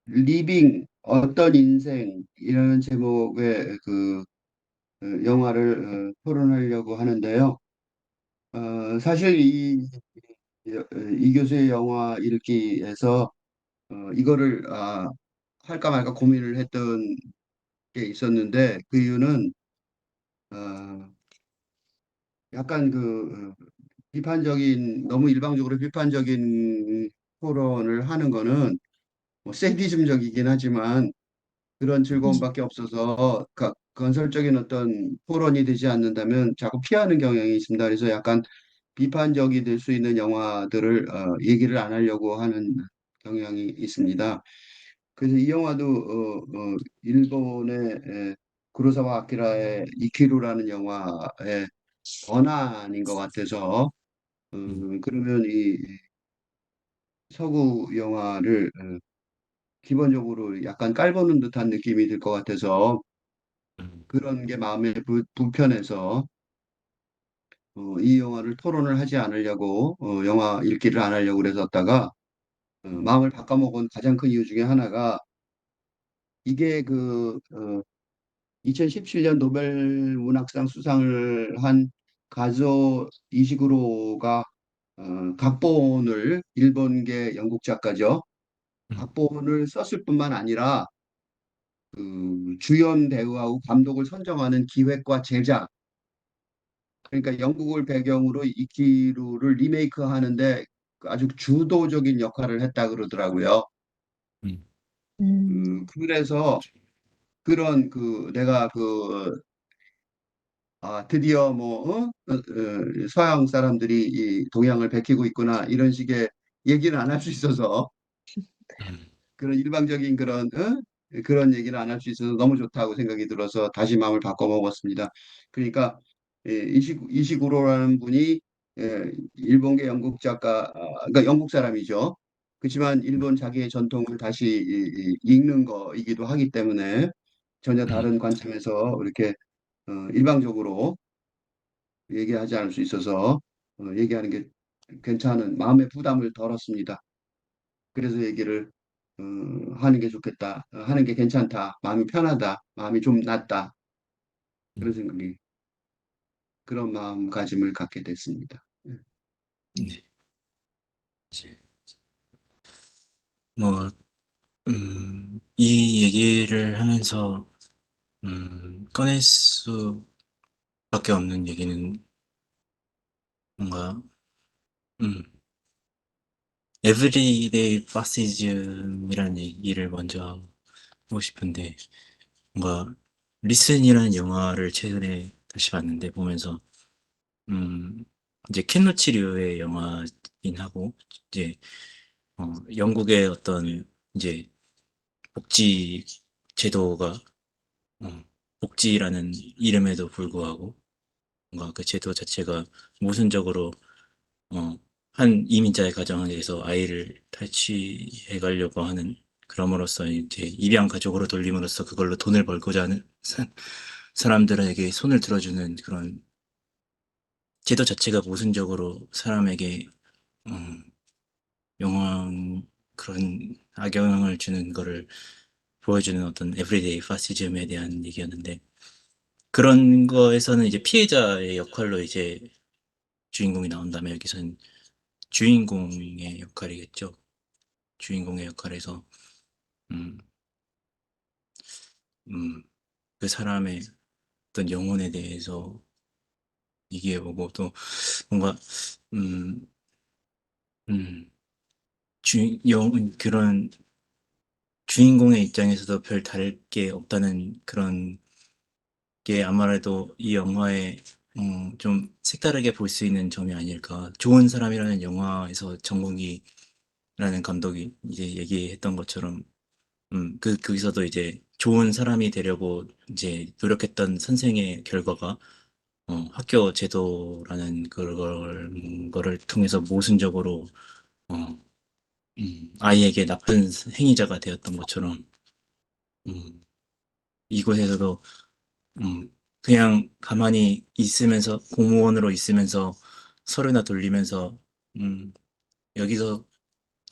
리빙 어떤 인생이라는 제목의 영화를 토론하려고 하는데요. 사실 이 교수의 영화 읽기에서 이거를 할까 말까 고민을 했던 게 있었는데 그 이유는 어, 약간 비판적인 너무 일방적으로 비판적인 토론을 하는 거는 뭐 세디즘적이긴 하지만 그런 음, 즐거움밖에 없어서 건설적인 어떤 토론이 되지 않는다면 자꾸 피하는 경향이 있습니다. 그래서 약간 비판적이 될 수 있는 영화들을 얘기를 안 하려고 하는 경향이 있습니다. 그래서 이 영화도 일본의 구로사와 아키라의 이키루라는 영화의 번안인 것 같아서 음, 그러면 이 서구 영화를 기본적으로 약간 깔보는 듯한 느낌이 들 것 같아서 음, 그런 게 마음에 불편해서 이 영화를 토론을 하지 않으려고 영화 읽기를 안 하려고 그랬었다가 마음을 바꿔먹은 가장 큰 이유 중에 하나가 이게 2017년 노벨 문학상 수상을 한 가조 이시구로가 각본을 일본계 영국 작가죠. 음, 각본을 썼을 뿐만 아니라 주연 배우하고 감독을 선정하는 기획과 제작 그러니까 영국을 배경으로 이키루를 리메이크 하는데 아주 주도적인 역할을 했다 그러더라고요. 음, 그래서 그런 내가 드디어 서양 사람들이 이 동양을 베끼고 있구나 이런 식의 얘기를 안 할 수 있어서 음, 그런 일방적인 그런 얘기를 안 할 수 있어서 너무 좋다고 생각이 들어서 다시 마음을 바꿔 먹었습니다. 그러니까 이시구로라는 분이 일본계 영국 작가, 그러니까 영국 사람이죠. 그렇지만 일본 자기의 전통을 다시 읽는 거이기도 하기 때문에 전혀 다른 관점에서 이렇게 일방적으로 얘기하지 않을 수 있어서 얘기하는 게 괜찮은 마음의 부담을 덜었습니다. 그래서 얘기를 어, 하는 게 좋겠다, 하는 게 괜찮다, 마음이 편하다, 마음이 좀 낫다 그런 음, 생각이 그런 마음가짐을 갖게 됐습니다. 네. 이제 뭐, 이 얘기를 하면서, 꺼낼 수밖에 없는 얘기는 뭔가, 음, 에브리데이 파시즘이라는 얘기를 먼저 하고 싶은데, 뭔가, 리슨이라는 영화를 최근에 다시 봤는데, 보면서, 음, 이제 켄 로치류의 영화긴 하고, 이제, 영국의 어떤, 이제, 복지 제도가, 복지라는 이름에도 불구하고, 뭔가 그 제도 자체가 모순적으로, 어, 한 이민자의 가정에서 아이를 탈취해 가려고 하는, 그럼으로써 이제 입양 가족으로 돌림으로써 그걸로 돈을 벌고자 하는 사람들에게 손을 들어주는 그런 제도 자체가 모순적으로 사람에게, 음, 영향, 그런 악영향을 주는 거를 보여주는 어떤 에브리데이 파시즘에 대한 얘기였는데, 그런 거에서는 이제 피해자의 역할로 이제 주인공이 나온다면, 여기서는 주인공의 역할이겠죠. 주인공의 역할에서, 음, 음, 그 사람의 어떤 영혼에 대해서 얘기해보고, 또 뭔가, 음, 음, 그런 주인공의 입장에서도 별 다를 게 없다는 그런 게 아무래도 이 영화에, 좀 색다르게 볼 수 있는 점이 아닐까. 좋은 사람이라는 영화에서 정국이라는 감독이 이제 얘기했던 것처럼, 거기서도 이제 좋은 사람이 되려고 이제 노력했던 선생의 결과가, 학교 제도라는 거를 통해서 모순적으로, 어, 아이에게 나쁜 행위자가 되었던 것처럼, 음, 이곳에서도, 그냥 가만히 있으면서, 공무원으로 있으면서 서류나 돌리면서, 음, 여기서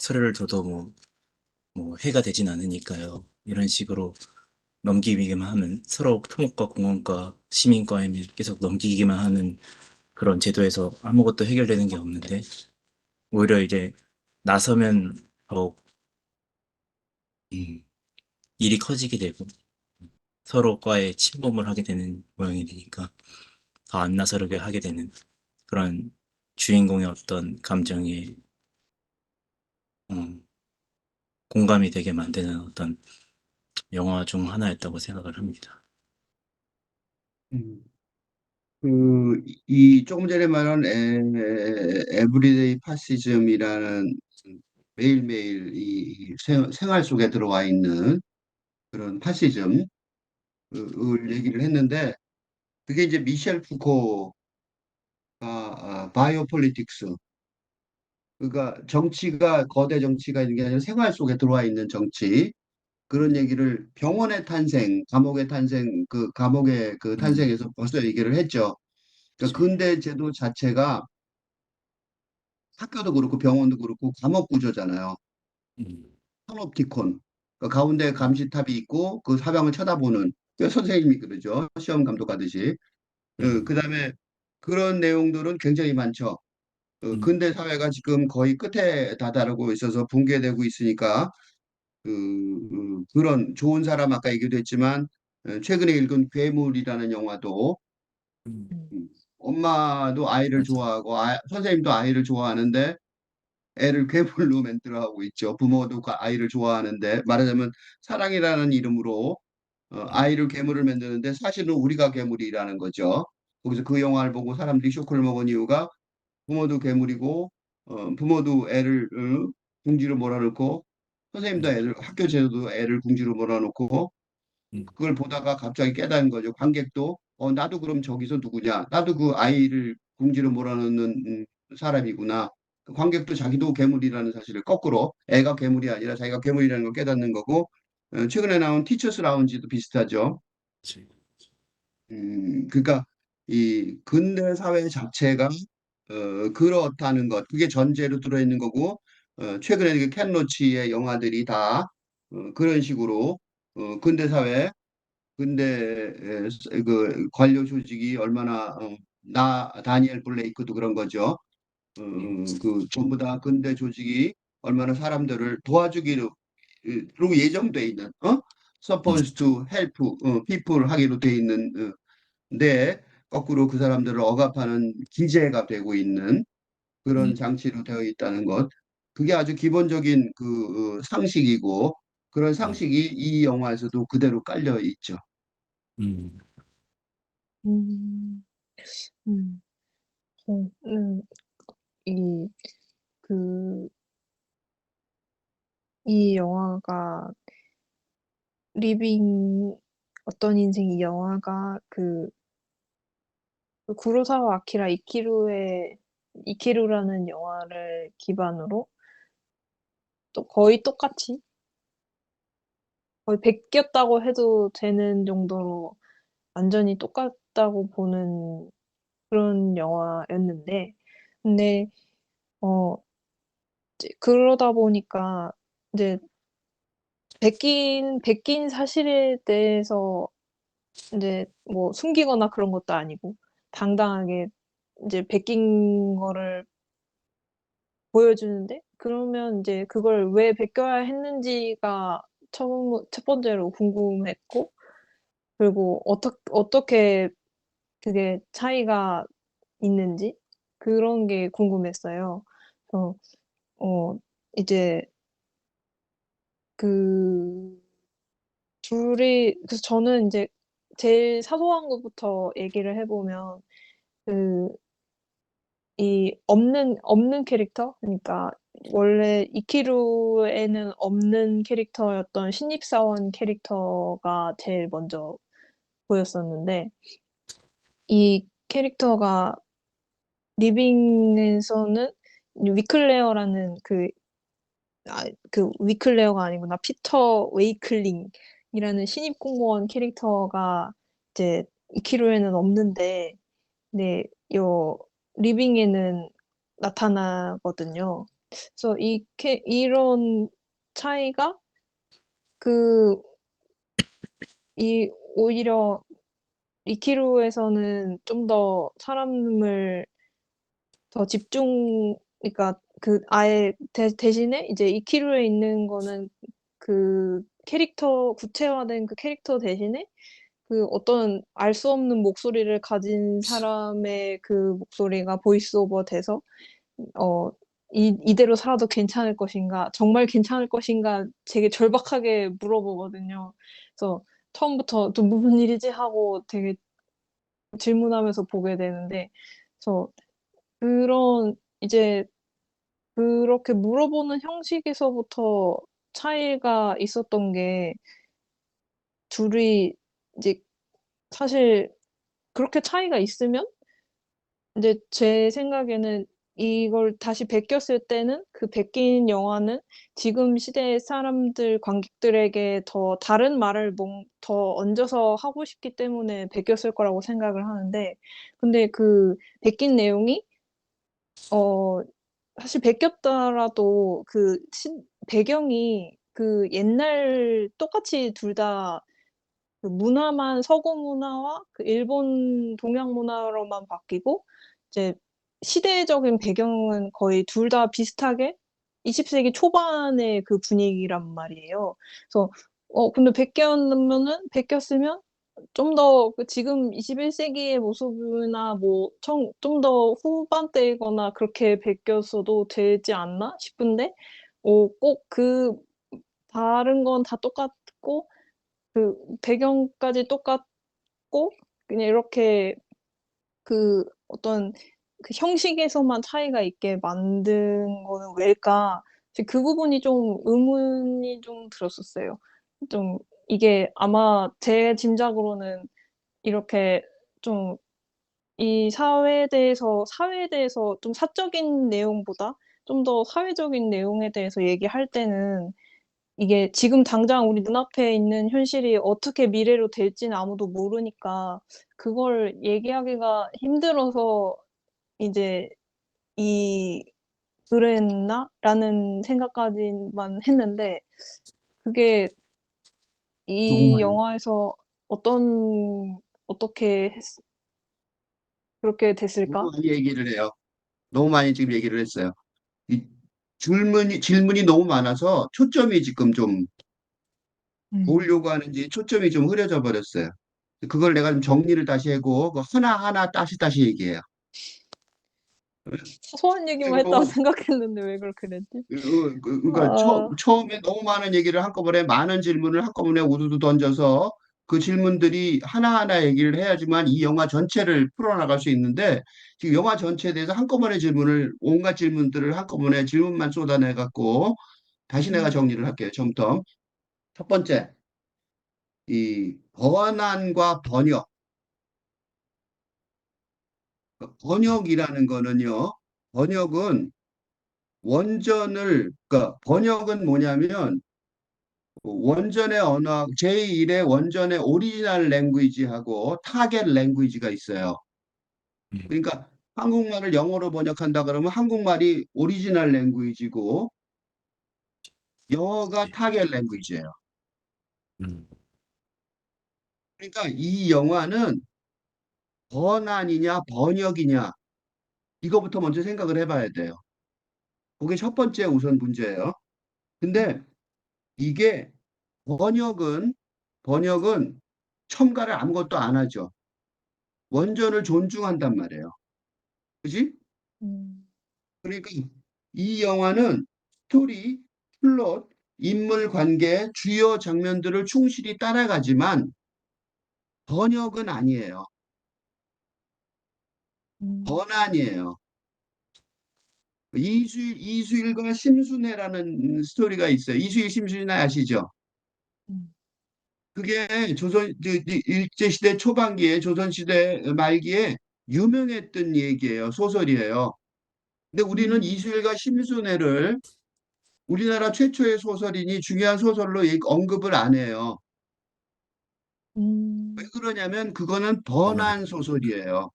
서류를 줘도 뭐 뭐 해가 되진 않으니까요. 이런 식으로 넘기기만 하면 서로 토목과 공원과 시민과에 계속 넘기기만 하는 그런 제도에서 아무것도 해결되는 게 없는데 오히려 이제 나서면 더욱 음, 일이 커지게 되고 서로과의 침범을 하게 되는 모양이 되니까 더 안 나서려게 하게 되는 그런 주인공의 어떤 감정에 음, 공감이 되게 만드는 어떤 영화 중 하나였다고 생각을 합니다. 음. 이 조금 전에 말한 에브리데이 파시즘이라는 매일매일 이 생활 속에 들어와 있는 그런 파시즘을 얘기를 했는데 그게 이제 미셸 푸코가 바이오 폴리틱스 그러니까 정치가 거대 정치가 있는 게 아니라 생활 속에 들어와 있는 정치 그런 얘기를 병원의 탄생, 감옥의 탄생, 그 감옥의 그 음, 탄생에서 벌써 얘기를 했죠. 그러니까 그치. 근대 제도 자체가 학교도 그렇고 병원도 그렇고 감옥 구조잖아요. 음, 파놉티콘. 그 가운데 감시탑이 있고 그 사방을 쳐다보는 그 선생님이 그러죠. 시험 감독하듯이. 음, 그다음에 그런 내용들은 굉장히 많죠. 음, 근대 사회가 지금 거의 끝에 다다르고 있어서 붕괴되고 있으니까 그런 좋은 사람 아까 얘기도 했지만 최근에 읽은 괴물이라는 영화도 음, 음, 엄마도 아이를 맞아. 좋아하고 선생님도 아이를 좋아하는데 애를 괴물로 만들어하고 있죠. 부모도 그 아이를 좋아하는데 말하자면 사랑이라는 이름으로 아이를 괴물을 만드는데 사실은 우리가 괴물이라는 거죠. 거기서 그 영화를 보고 사람들이 쇼크를 먹은 이유가 부모도 괴물이고 부모도 애를 궁지로 몰아넣고 선생님도 음, 애를 학교 제도도 애를 궁지로 몰아넣고 음, 그걸 보다가 갑자기 깨닫는 거죠. 관객도 나도 그럼 저기서 누구냐? 나도 그 아이를 궁지로 몰아넣는 사람이구나. 그 관객도 자기도 괴물이라는 사실을 거꾸로 애가 괴물이 아니라 자기가 괴물이라는 걸 깨닫는 거고 최근에 나온 티처스 라운지도 비슷하죠. 그치. 그러니까 이 근대 사회 자체가 그렇다는 것, 그게 전제로 들어있는 거고, 최근에 그켄 로치의 영화들이 다 그런 식으로 근대 사회, 근대 그 관료 조직이 얼마나 나 다니엘 블레이크도 그런 거죠. 음, 그 전부 다 근대 조직이 얼마나 사람들을 도와주기로 예정돼 있는, 음, supposed to help people 하기로 돼 있는 데 거꾸로 그 사람들을 억압하는 기재가 되고 있는 그런 음, 장치로 되어 있다는 것. 그게 아주 기본적인 그 상식이고 그런 음, 상식이 이 영화에서도 그대로 깔려 있죠. 음, 음, 음, 이, 그, 이 영화가, 리빙, 어떤 인생 이 영화가 그 구로사와 아키라 이키루라는 영화를 기반으로 또 거의 똑같이, 거의 베꼈다고 해도 되는 정도로 완전히 똑같다고 보는 그런 영화였는데, 근데, 어, 이제 그러다 보니까, 이제 베낀 사실에 대해서 이제 뭐 숨기거나 그런 것도 아니고 당당하게 이제 베낀 거를 보여주는데 그러면 이제 그걸 왜 베껴야 했는지가 첫 번째로 궁금했고 그리고 어떻게 그게 차이가 있는지 그런 게 궁금했어요. 그래서 어 이제 그 그래서 저는 이제 제일 사소한 것부터 얘기를 해보면 그 이 없는 캐릭터 그러니까 원래 이키루에는 없는 캐릭터였던 신입사원 캐릭터가 제일 먼저 보였었는데 이 캐릭터가 리빙에서는 위클레어라는 그 위클레어가 아니구나. 피터 웨이클링이라는 신입 공무원 캐릭터가 이제 이키루에는 없는데 네, 요 리빙에는 나타나거든요. 그래서 이런 차이가 그 이 오히려 리키루에서는 좀 더 사람을 더 집중 그러니까 그 아예 대신에 이제 이키루에 있는 거는 그 캐릭터 구체화된 그 캐릭터 대신에 그 어떤 알 수 없는 목소리를 가진 사람의 그 목소리가 보이스 오버 돼서 어 이대로 살아도 괜찮을 것인가? 정말 괜찮을 것인가?' 되게 절박하게 물어보거든요. 그래서 처음부터 '또 무슨 일이지?' 하고 되게 질문하면서 보게 되는데 그래서 그런 이제 그렇게 물어보는 형식에서부터 차이가 있었던 게 둘이 이제 사실 그렇게 차이가 있으면 인제 제 생각에는 이걸 다시 베꼈을 때는 그 베낀 영화는 지금 시대의 사람들 관객들에게 더 다른 말을 더 얹어서 하고 싶기 때문에 베꼈을 거라고 생각을 하는데 근데 그 베낀 내용이 어 사실 베꼈더라도 그 배경이 그 옛날 똑같이 둘 다 그 문화만 서구 문화와 그 일본 동양 문화로만 바뀌고 이제 시대적인 배경은 거의 둘 다 비슷하게 20 세기 초반의 그 분위기란 말이에요. 그래서 근데 베꼈으면 좀 더 그 지금 21 세기의 모습이나 뭐 좀 더 후반대이거나 그렇게 베꼈어도 되지 않나 싶은데 꼭 그 다른 건 다 똑같고 그 배경까지 똑같고 그냥 이렇게 그 어떤 그 형식에서만 차이가 있게 만든 거는 왜일까? 이제 그 부분이 좀 의문이 좀 들었었어요. 좀 이게 아마 제 짐작으로는 이렇게 좀 이 사회에 대해서 좀 사적인 내용보다 좀 더 사회적인 내용에 대해서 얘기할 때는 이게 지금 당장 우리 눈앞에 있는 현실이 어떻게 미래로 될지는 아무도 모르니까 그걸 얘기하기가 힘들어서 이제 이 '그랬나?'라는 생각까지만 했는데 그게 너무 이 많이 영화에서 어떻게 그렇게 너무 됐을까? 많이 얘기를 해요. 너무 많이 지금 얘기를 했어요. 이 질문이 너무 많아서 초점이 지금 좀 음. 보려고 하는지 초점이 좀 흐려져 버렸어요. 그걸 내가 좀 정리를 다시 하고 그 하나하나 다시 얘기해요. 사소한 얘기만 했다고 그리고 생각했는데 왜 그렇게 됐지? 그러니까 아. 처음에 너무 많은 얘기를 한꺼번에 많은 질문을 한꺼번에 우두두 던져서 그 질문들이 하나하나 얘기를 해야지만 이 영화 전체를 풀어나갈 수 있는데 지금 영화 전체에 대해서 한꺼번에 온갖 질문들을 한꺼번에 질문만 쏟아내 갖고 다시 내가 음. 정리를 할게요. 처음부터. 첫 번째, 이 번안과 번역. 번역이라는 거는요. 번역은 그러니까 번역은 뭐냐면 원전의 언어, 제1의 원전의 오리지널 랭귀지하고 타겟 랭귀지가 있어요. 음. 그러니까 한국말을 영어로 번역한다 그러면 한국말이 오리지널 랭귀지고 영어가 타겟 랭귀지예요. 음. 그러니까 이 영화는 번안이냐 번역이냐 이거부터 먼저 생각을 해봐야 돼요. 그게 첫 번째 우선 문제예요. 근데 이게 번역은 번역은 첨가를 아무것도 안 하죠. 원전을 존중한단 말이에요. 그지? 음. 그러니까 이 영화는 스토리, 플롯, 인물 관계, 주요 장면들을 충실히 따라가지만 번역은 아니에요. 음. 번안이에요. 이수일과 심순애라는 스토리가 있어요. 이수일, 심순애 아시죠? 음. 그게 일제시대 초반기에, 조선시대 말기에 유명했던 얘기예요. 소설이에요. 근데 우리는 음. 이수일과 심순애를 우리나라 최초의 소설이니 중요한 소설로 언급을 안 해요. 왜 음. 그러냐면 그거는 덩어리. 번안 소설이에요.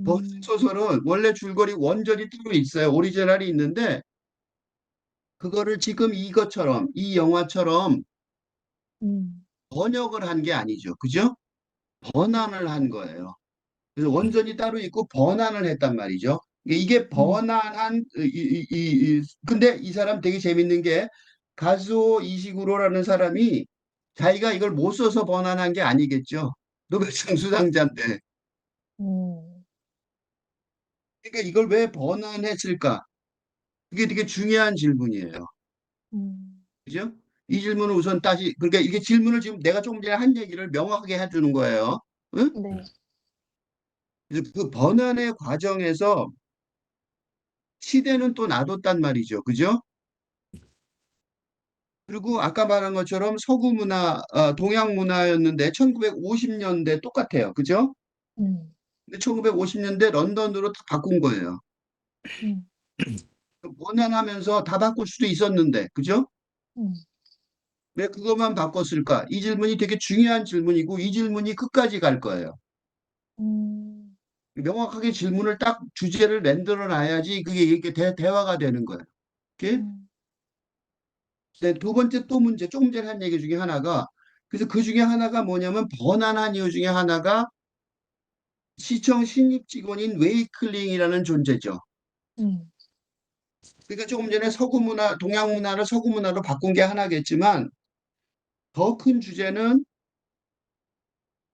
번안 음. 소설은 원래 줄거리 원전이 따로 있어요. 오리지널이 있는데 그거를 지금 이것처럼, 이 영화처럼 음, 번역을 한 게 아니죠. 그죠? 번안을 한 거예요. 그래서 음, 원전이 따로 있고 번안을 했단 말이죠. 이게 음, 번안한, 근데 이 사람 되게 재밌는 게 가즈오 이시구로라는 사람이 자기가 이걸 못 써서 번안한 게 아니겠죠. 노벨상 수상자인데. 음, 그러니까 이걸 왜 번안했을까? 그게 되게 중요한 질문이에요. 음, 그죠? 이 질문을 우선 다시, 그러니까 이게 질문을 지금 내가 조금 전에 한 얘기를 명확하게 해주는 거예요. 응? 네, 그래서 그 번안의 과정에서 시대는 또 놔뒀단 말이죠. 그죠? 그리고 아까 말한 것처럼 서구 문화, 동양 문화였는데 1950년대 똑같아요. 그죠? 음, 근데 1950년대 런던으로 다 바꾼 거예요. 음, 번안하면서 다 바꿀 수도 있었는데, 그죠? 음, 왜 그것만 바꿨을까? 이 질문이 되게 중요한 질문이고, 이 질문이 끝까지 갈 거예요. 음, 명확하게 질문을 딱 주제를 만들어 놔야지 그게 이게 대화가 되는 거예요. 오케이? 음, 네, 두 번째 또 문제, 조금 전에 한 얘기 중에 하나가, 그래서 그 중에 하나가 뭐냐면, 번안한 이유 중에 하나가 시청 신입 직원인 웨이클링이라는 존재죠. 음, 그러니까 조금 전에 서구 문화, 동양 문화를 서구 문화로 바꾼 게 하나겠지만, 더 큰 주제는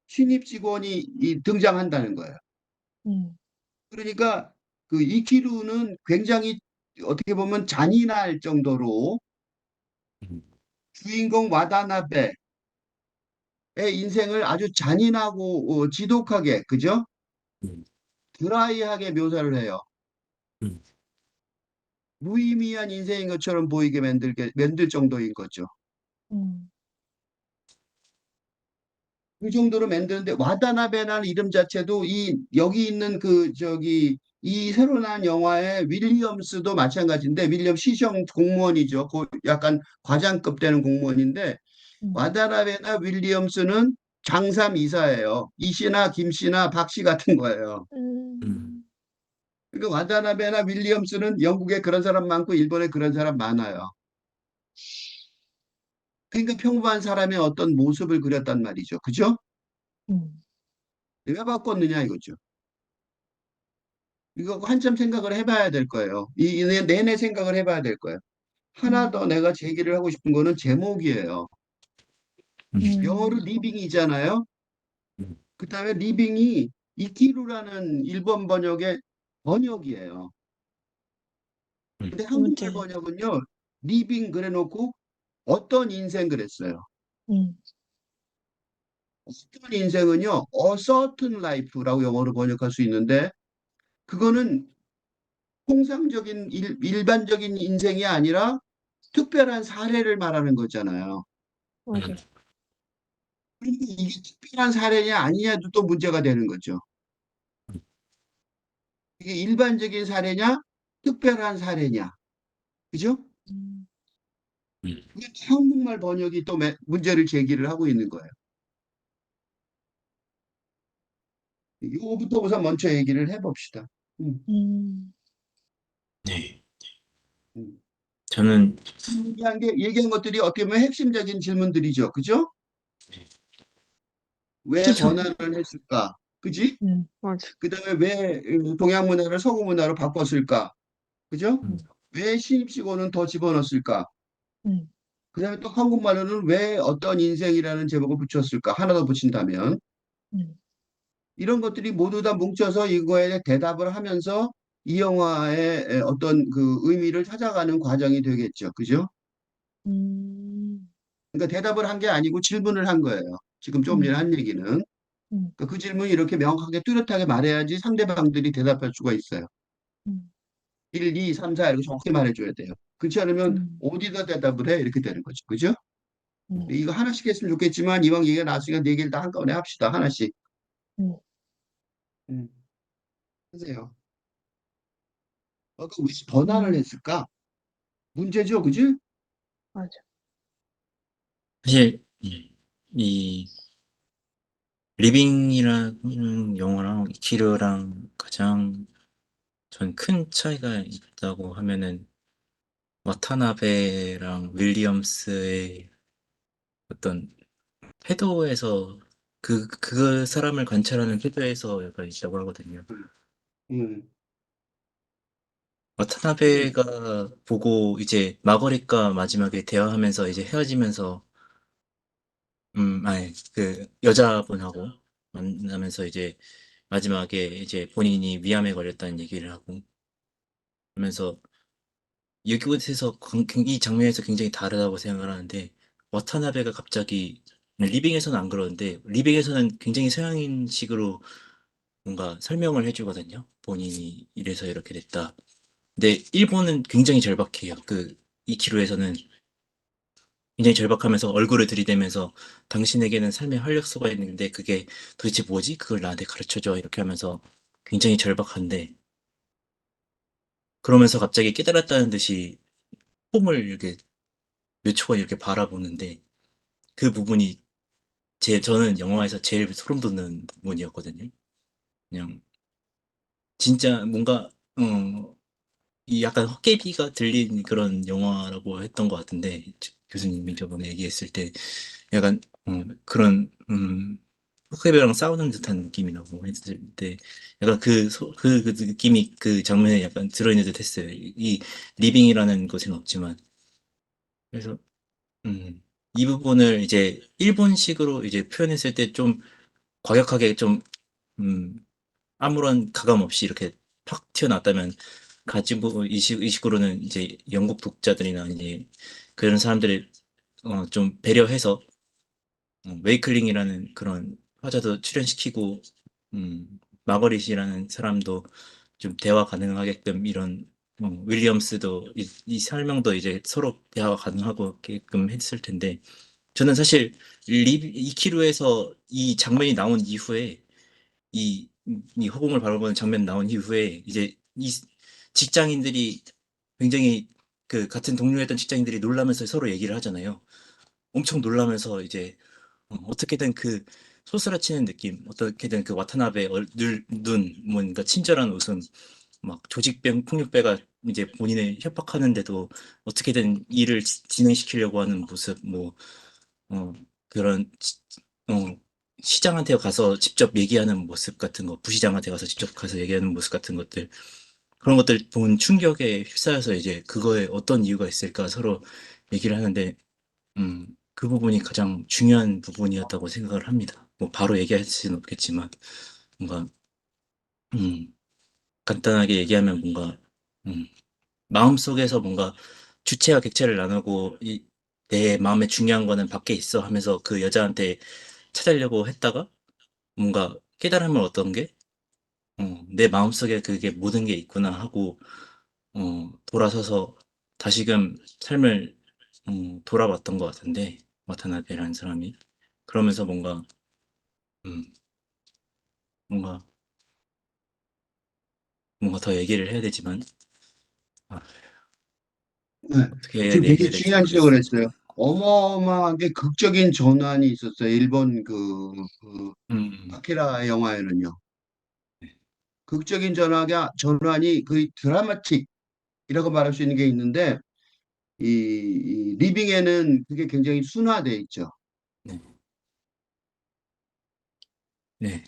신입 직원이 등장한다는 거예요. 음, 그러니까 그 이키루는 굉장히 어떻게 보면 잔인할 정도로 음, 주인공 와다나베의 인생을 아주 잔인하고 지독하게, 그죠? 음, 드라이하게 묘사를 해요. 음, 무의미한 인생인 것처럼 보이게 만들 정도인 거죠. 음, 그 정도로 만드는데 와다나베라는 이름 자체도 이 여기 있는 그 저기 이 새로 나온 영화의 윌리엄스도 마찬가지인데 윌리엄 시청 공무원이죠. 그 약간 과장급 되는 공무원인데 음, 와다나베나 윌리엄스는 장삼 이사예요. 이 씨나 김 씨나 박 씨 같은 거예요. 음, 음, 그러니까 와다나베나 윌리엄스는 영국에 그런 사람 많고 일본에 그런 사람 많아요. 그러니까 평범한 사람의 어떤 모습을 그렸단 말이죠. 그죠? 음, 왜 바꿨느냐 이거죠. 이거 한참 생각을 해봐야 될 거예요. 내내 생각을 해봐야 될 거예요. 하나 더 음, 내가 제기를 하고 싶은 거는 제목이에요. 영어로 음, 리빙이잖아요. 음, 그 다음에 리빙이 이키루라는 일본 번역의 번역이에요. 음, 근데 한국말 문제, 번역은요, 리빙 그래놓고 어떤 인생 그랬어요. 음, 어떤 인생은요, a certain life라고 영어로 번역할 수 있는데, 그거는 통상적인 일반적인 인생이 아니라 특별한 사례를 말하는 거잖아요. 음, 맞아, 그런데 이게 특별한 사례냐 아니냐도 또 문제가 되는 거죠. 이게 일반적인 사례냐, 특별한 사례냐, 그죠? 음, 음. 이게 한국말 번역이 또 문제를 제기를 하고 있는 거예요. 이거부터 우선 먼저 얘기를 해봅시다. 음, 음, 네. 음. 저는, 얘기한 것들이 어떻게 보면 핵심적인 질문들이죠. 그죠? 왜 그죠, 번안을 했을까? 그지? 맞아, 그다음에 왜 동양 문화를 서구 문화로 바꿨을까? 그죠? 음, 왜 신입식어는 더 집어넣었을까? 음, 그다음에 또 한국말로는 왜 어떤 인생이라는 제목을 붙였을까? 하나 더 붙인다면 음, 이런 것들이 모두 다 뭉쳐서 이거에 대답을 하면서 이 영화의 어떤 그 의미를 찾아가는 과정이 되겠죠. 그죠? 음, 그러니까 대답을 한 게 아니고 질문을 한 거예요. 지금 조금 전에 음, 한 얘기는. 음, 그러니까 그 질문이 이렇게 명확하게 뚜렷하게 말해야지 상대방들이 대답할 수가 있어요. 음, 1, 2, 3, 4 이렇게 정확히 말해줘야 돼요. 그렇지 않으면 음, 어디다 대답을 해? 이렇게 되는 거죠. 그죠? 음, 이거 하나씩 했으면 좋겠지만 이왕 얘기가 나왔으니까 네 개를 다 한꺼번에 합시다. 하나씩. 음, 음, 하세요. 왜 번안을 음, 했을까? 문제죠, 그지? 맞아, 사실, 이, 리빙이라는 영화랑 이키르랑 가장 전 큰 차이가 있다고 하면은 와타나베랑 윌리엄스의 어떤 태도에서 그 사람을 관찰하는 태도에서 약간 있다고 하거든요. 음, 음, 와타나베가 보고 이제 마거릿과 마지막에 대화하면서 이제 헤어지면서 아니 그 여자분하고 만나면서 이제 마지막에 이제 본인이 위암에 걸렸다는 얘기를 하고 하면서 이곳에서 이 장면에서 굉장히 다르다고 생각을 하는데 와타나베가 갑자기 리빙에서는 안 그러는데 리빙에서는 굉장히 서양인식으로 뭔가 설명을 해주거든요. 본인이 이래서 이렇게 됐다. 근데 일본은 굉장히 절박해요. 이키루에서는 굉장히 절박하면서 얼굴을 들이대면서 당신에게는 삶의 활력소가 있는데 그게 도대체 뭐지? 그걸 나한테 가르쳐줘. 이렇게 하면서 굉장히 절박한데 그러면서 갑자기 깨달았다는 듯이 폼을 이렇게 몇 초간 이렇게 바라보는데 그 부분이 저는 영화에서 제일 소름 돋는 부분이었거든요. 그냥 진짜 뭔가 이 약간 헛개비가 들린 그런 영화라고 했던 것 같은데 교수님이 저번에 얘기했을 때 약간 그런 헛개비랑 싸우는 듯한 느낌이라고 했을 때 약간 그 느낌이 그 장면에 약간 들어있는 듯 했어요. 이 리빙이라는 것은 없지만 그래서 이 부분을 이제 일본식으로 이제 표현했을 때 좀 과격하게 좀 음, 아무런 가감 없이 이렇게 팍 튀어나왔다면 가지고 이 식으로는 이제 영국 독자들이나 이제 그런 사람들을 좀 배려해서 웨이클링이라는 그런 화자도 출연시키고 마거릿이라는 사람도 좀 대화 가능하게끔 이런 윌리엄스도 이 설명도 이제 서로 대화가 가능하게끔 했을 텐데 저는 사실 이키루에서 이 장면이 나온 이후에 이, 이 허공을 바라보는 장면 나온 이후에 이제 이 직장인들이 굉장히 그 같은 동료였던 직장인들이 놀라면서 서로 얘기를 하잖아요. 엄청 놀라면서 이제 어떻게든 그 소스라치는 느낌, 어떻게든 그 와타나베 눈, 뭔가 친절한 웃음, 막 조직병 폭력배가 이제 본인을 협박하는데도 어떻게든 일을 진행시키려고 하는 모습, 뭐 어, 그런, 시장한테 가서 직접 얘기하는 모습 같은 거, 부시장한테 가서 직접 가서 얘기하는 모습 같은 것들, 그런 것들 본 충격에 휩싸여서 이제 그거에 어떤 이유가 있을까 서로 얘기를 하는데, 그 부분이 가장 중요한 부분이었다고 생각을 합니다. 뭐 바로 얘기할 수는 없겠지만, 뭔가, 음, 간단하게 얘기하면 뭔가, 음, 마음속에서 뭔가 주체와 객체를 나누고, 내 마음에 중요한 거는 밖에 있어 하면서 그 여자한테 찾으려고 했다가 뭔가 깨달음을 얻던 게, 내 마음속에 그게 모든 게 있구나 하고, 돌아서서 다시금 삶을, 돌아봤던 것 같은데, 와타나베라는 사람이. 그러면서 음, 뭔가, 뭔가 더 얘기를 해야 되지만, 아, 네. 어떻게 해야 지금 되게 얘기해야 될지 중요한 지적을 모르겠어요. 했어요. 어마어마하게 극적인 전환이 있었어요. 일본 음, 아키라 영화에는요. 극적인 전환이 거의 드라마틱이라고 말할 수 있는 게 있는데, 이 리빙에는 그게 굉장히 순화돼 있죠. 네, 네,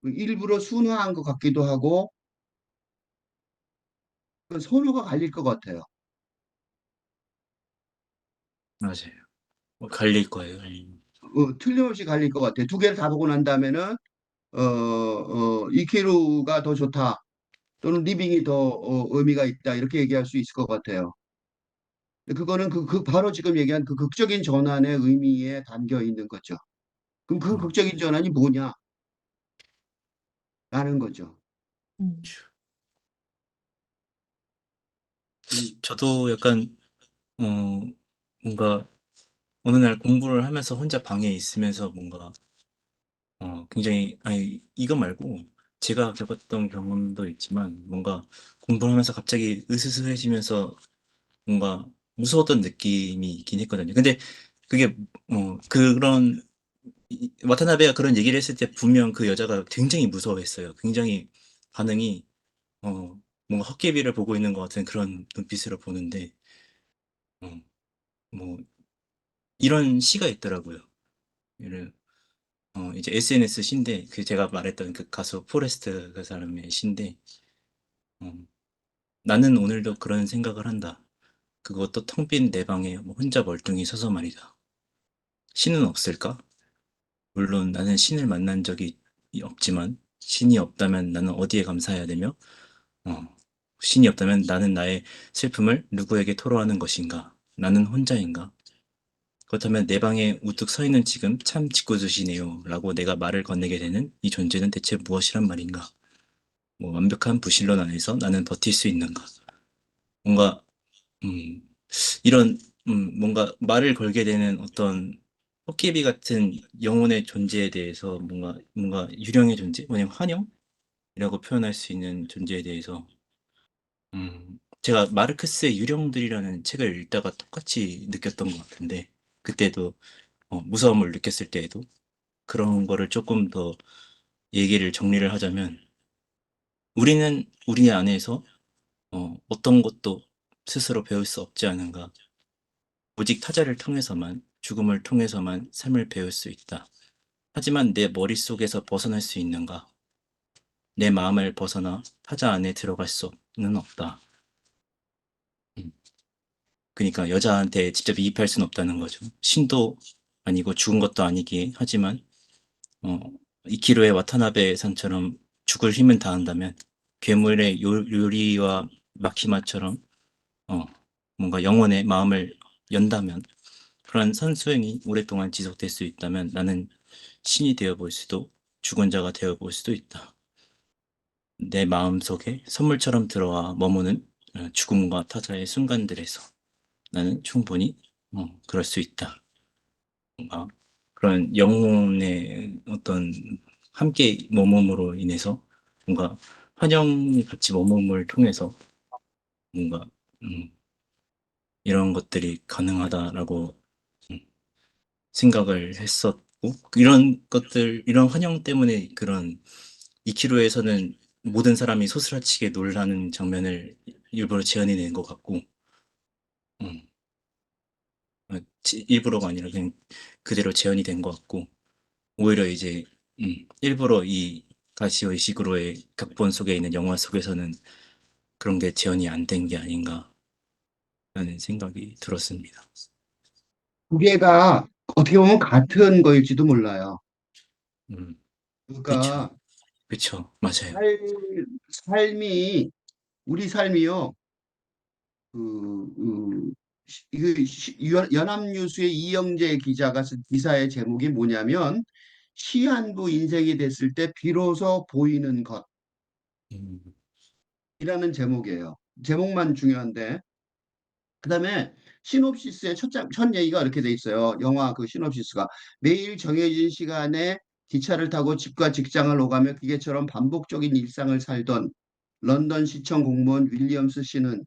일부러 순화한 것 같기도 하고, 그 선호가 갈릴 것 같아요. 맞아요. 갈릴 거예요. 틀림없이 갈릴 것 같아요. 두 개를 다 보고 난 다음에는, 이케루가 더 좋다. 또는 리빙이 더 의미가 있다. 이렇게 얘기할 수 있을 것 같아요. 근데 그거는 바로 지금 얘기한 그 극적인 전환의 의미에 담겨 있는 거죠. 그럼 그 음, 극적인 전환이 뭐냐라는 거죠. 음. 음, 저도 약간, 어, 뭔가, 어느 날 공부를 하면서 혼자 방에 있으면서 뭔가 굉장히, 아니, 이거 말고 제가 겪었던 경험도 있지만 뭔가 공부를 하면서 갑자기 으스스해지면서 뭔가 무서웠던 느낌이 있긴 했거든요. 근데 그게, 그런, 와타나베가 그런 얘기를 했을 때 분명 그 여자가 굉장히 무서워했어요. 굉장히 반응이, 어, 뭔가 헛개비를 보고 있는 것 같은 그런 눈빛으로 보는데, 어, 뭐, 이런 시가 있더라고요. 이런, 이제 SNS 시인데, 그 제가 말했던 그 가수 포레스트 그 사람의 시인데, 어, 나는 오늘도 그런 생각을 한다. 그것도 텅 빈 내 방에 뭐 혼자 멀뚱히 서서 말이다. 신은 없을까? 물론 나는 신을 만난 적이 없지만, 신이 없다면 나는 어디에 감사해야 되며, 어, 신이 없다면 나는 나의 슬픔을 누구에게 토로하는 것인가? 나는 혼자인가? 그렇다면 내 방에 우뚝 서 있는 지금 참 짓궂으시네요. 라고 내가 말을 건네게 되는 이 존재는 대체 무엇이란 말인가? 뭐 완벽한 부실론 안에서 나는 버틸 수 있는가? 뭔가, 음, 이런, 뭔가 말을 걸게 되는 어떤 토끼비 같은 영혼의 존재에 대해서 뭔가 유령의 존재? 뭐냐면 환영이라고 표현할 수 있는 존재에 대해서, 제가 마르크스의 유령들이라는 책을 읽다가 똑같이 느꼈던 것 같은데, 그때도, 무서움을 느꼈을 때에도 그런 거를 조금 더 얘기를 정리를 하자면, 우리는 우리 안에서 어떤 것도 스스로 배울 수 없지 않은가. 오직 타자를 통해서만, 죽음을 통해서만 삶을 배울 수 있다. 하지만 내 머릿속에서 벗어날 수 있는가? 내 마음을 벗어나 타자 안에 들어갈 수는 없다. 음. 그러니까 여자한테 직접 이입할 수는 없다는 거죠. 신도 아니고 죽은 것도 아니기에 하지만 어, 이키로의 와타나베 산처럼 죽을 힘은 다한다면 괴물의 요리와 마키마처럼 어, 뭔가 영혼의 마음을 연다면 그런 선수행이 오랫동안 지속될 수 있다면 나는 신이 되어 볼 수도 죽은 자가 되어 볼 수도 있다. 내 마음속에 선물처럼 들어와 머무는 죽음과 타자의 순간들에서 나는 충분히 그럴 수 있다. 뭔가 그런 영혼의 어떤 함께 머금으로 인해서 뭔가 환영이 같이 머금을 통해서 뭔가 음, 이런 것들이 가능하다라고 음, 생각을 했었고 이런 것들 이런 환영 때문에 그런 이키로에서는 모든 사람이 소스라치게 놀라는 장면을 일부러 재현해낸 것 같고 음, 일부러가 아니라 그냥 그대로 재현이 된 것 같고 오히려 이제 일부러 이 가시오 이시구로의 각본 속에 있는 영화 속에서는 그런 게 재현이 안 된 게 아닌가라는 생각이 들었습니다. 두 개가 어떻게 보면 같은 거일지도 몰라요. 음, 그쵸, 그러니까 그쵸, 맞아요. 삶이 우리 삶이요. 연합뉴스의 이영재 기자가 쓴 기사의 제목이 뭐냐면 시한부 인생이 됐을 때 비로소 보이는 음, 것이라는 제목이에요. 제목만 중요한데 그다음에 시놉시스의 첫 얘기가 이렇게 돼 있어요. 영화 그 시놉시스가 매일 정해진 시간에 기차를 타고 집과 직장을 오가며 기계처럼 반복적인 일상을 살던 런던 시청 공무원 윌리엄스 씨는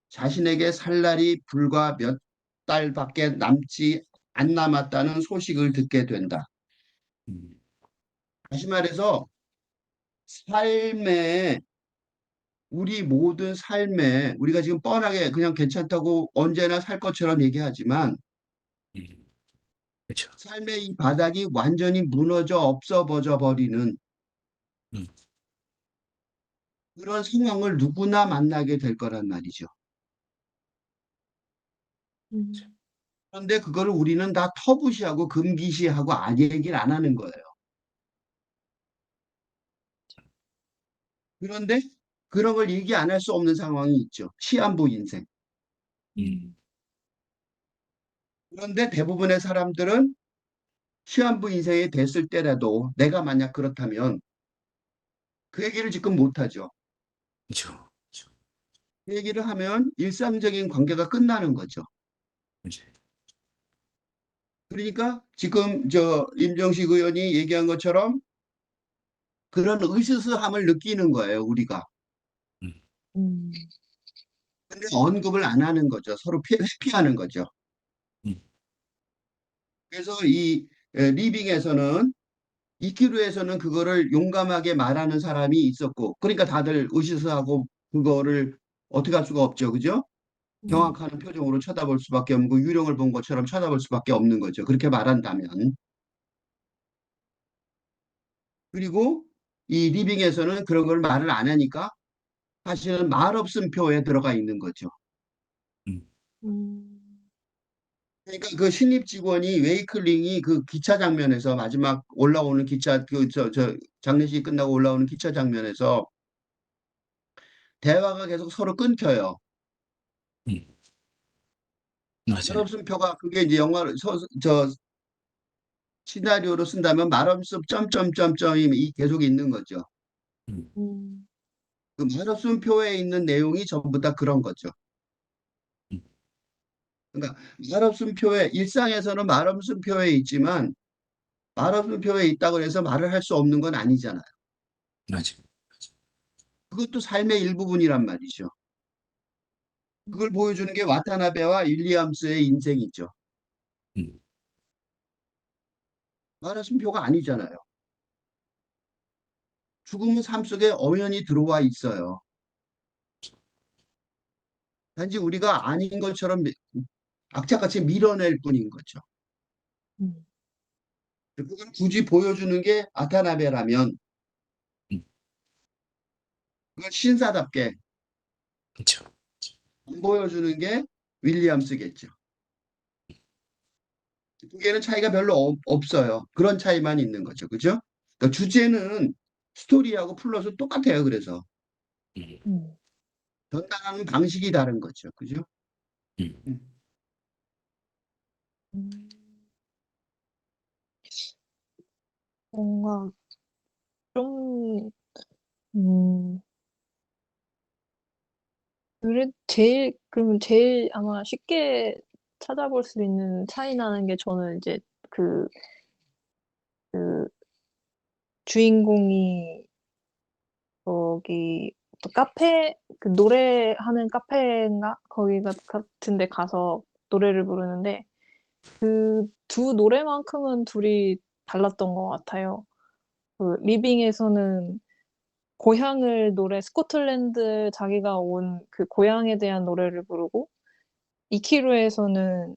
자신에게 살 날이 불과 몇 달밖에 남지 안 남았다는 소식을 듣게 된다. 음, 다시 말해서 삶에 우리 모든 삶에 우리가 지금 뻔하게 그냥 괜찮다고 언제나 살 것처럼 얘기하지만 음, 그쵸, 삶의 이 바닥이 완전히 무너져 없어져 버리는 음, 그런 상황을 누구나 만나게 될 거란 말이죠. 음. 그런데 그거를 우리는 다 터부시하고 금기시하고 얘기를 안 하는 거예요. 그런데 그런 걸 얘기 안 할 수 없는 상황이 있죠. 시한부 인생. 음, 그런데 대부분의 사람들은 시한부 인생이 됐을 때라도 내가 만약 그렇다면 그 얘기를 지금 못하죠. 그쵸, 그쵸, 그 얘기를 하면 일상적인 관계가 끝나는 거죠. 그쵸. 그러니까 지금 저 임정식 의원이 얘기한 것처럼 그런 의스스함을 느끼는 거예요, 우리가. 음, 음. 근데 언급을 안 하는 거죠. 서로 회피하는 거죠. 음, 그래서 이 리빙에서는 이키루에서는 그거를 용감하게 말하는 사람이 있었고, 그러니까 다들 으스스하고 그거를 어떻게 할 수가 없죠. 그죠? 음, 경악하는 표정으로 쳐다볼 수밖에 없고 유령을 본 것처럼 쳐다볼 수밖에 없는 거죠. 그렇게 말한다면. 그리고 이 리빙에서는 그런 걸 말을 안 하니까 사실은 말 없음 표에 들어가 있는 거죠. 음, 음, 그러니까 그 신입 직원이 웨이클링이 그 기차 장면에서 마지막 올라오는 기차 저 장례식이 끝나고 올라오는 기차 장면에서 대화가 계속 서로 끊겨요. 음, 말 맞아요. 없음 표가 그게 이제 영화로 저 시나리오로 쓴다면 말 없음 점점점점이 계속 있는 거죠. 음, 음, 그 말 없음 표에 있는 내용이 전부 다 그런 거죠. 음, 그러니까 말 없음 표에 일상에서는 말 없음 표에 있지만 말 없음 표에 있다고 해서 말을 할 수 없는 건 아니잖아요. 맞아요. 그것도 삶의 일부분이란 말이죠. 그걸 보여주는 게 와타나베와 윌리엄스의 인생이죠. 음, 말 없음 표가 아니잖아요. 죽음은 삶 속에 엄연히 들어와 있어요. 단지 우리가 아닌 것처럼 악착같이 밀어낼 뿐인 거죠. 음, 그걸 굳이 보여주는 게 와타나베라면 음, 그걸 신사답게 그렇죠. 안 보여주는 게 윌리엄스겠죠. 두 개는 차이가 별로 없어요. 그런 차이만 있는 거죠. 그죠? 그러니까 주제는 스토리하고 플롯은 똑같아요. 그래서 음, 음, 전달하는 방식이 다른 거죠. 그죠? 음, 음. 음. 뭔가 좀, 음, 그러면 제일 아마 쉽게 찾아볼 수 있는 차이 나는 게 저는 이제 그, 그 주인공이 거기 또 카페, 그 노래하는 카페인가? 거기가 같은 데 가서 노래를 부르는데 그 두 노래만큼은 둘이 달랐던 것 같아요. 그 리빙에서는 고향을 노래 스코틀랜드 자기가 온 그 고향에 대한 노래를 부르고 이키루에서는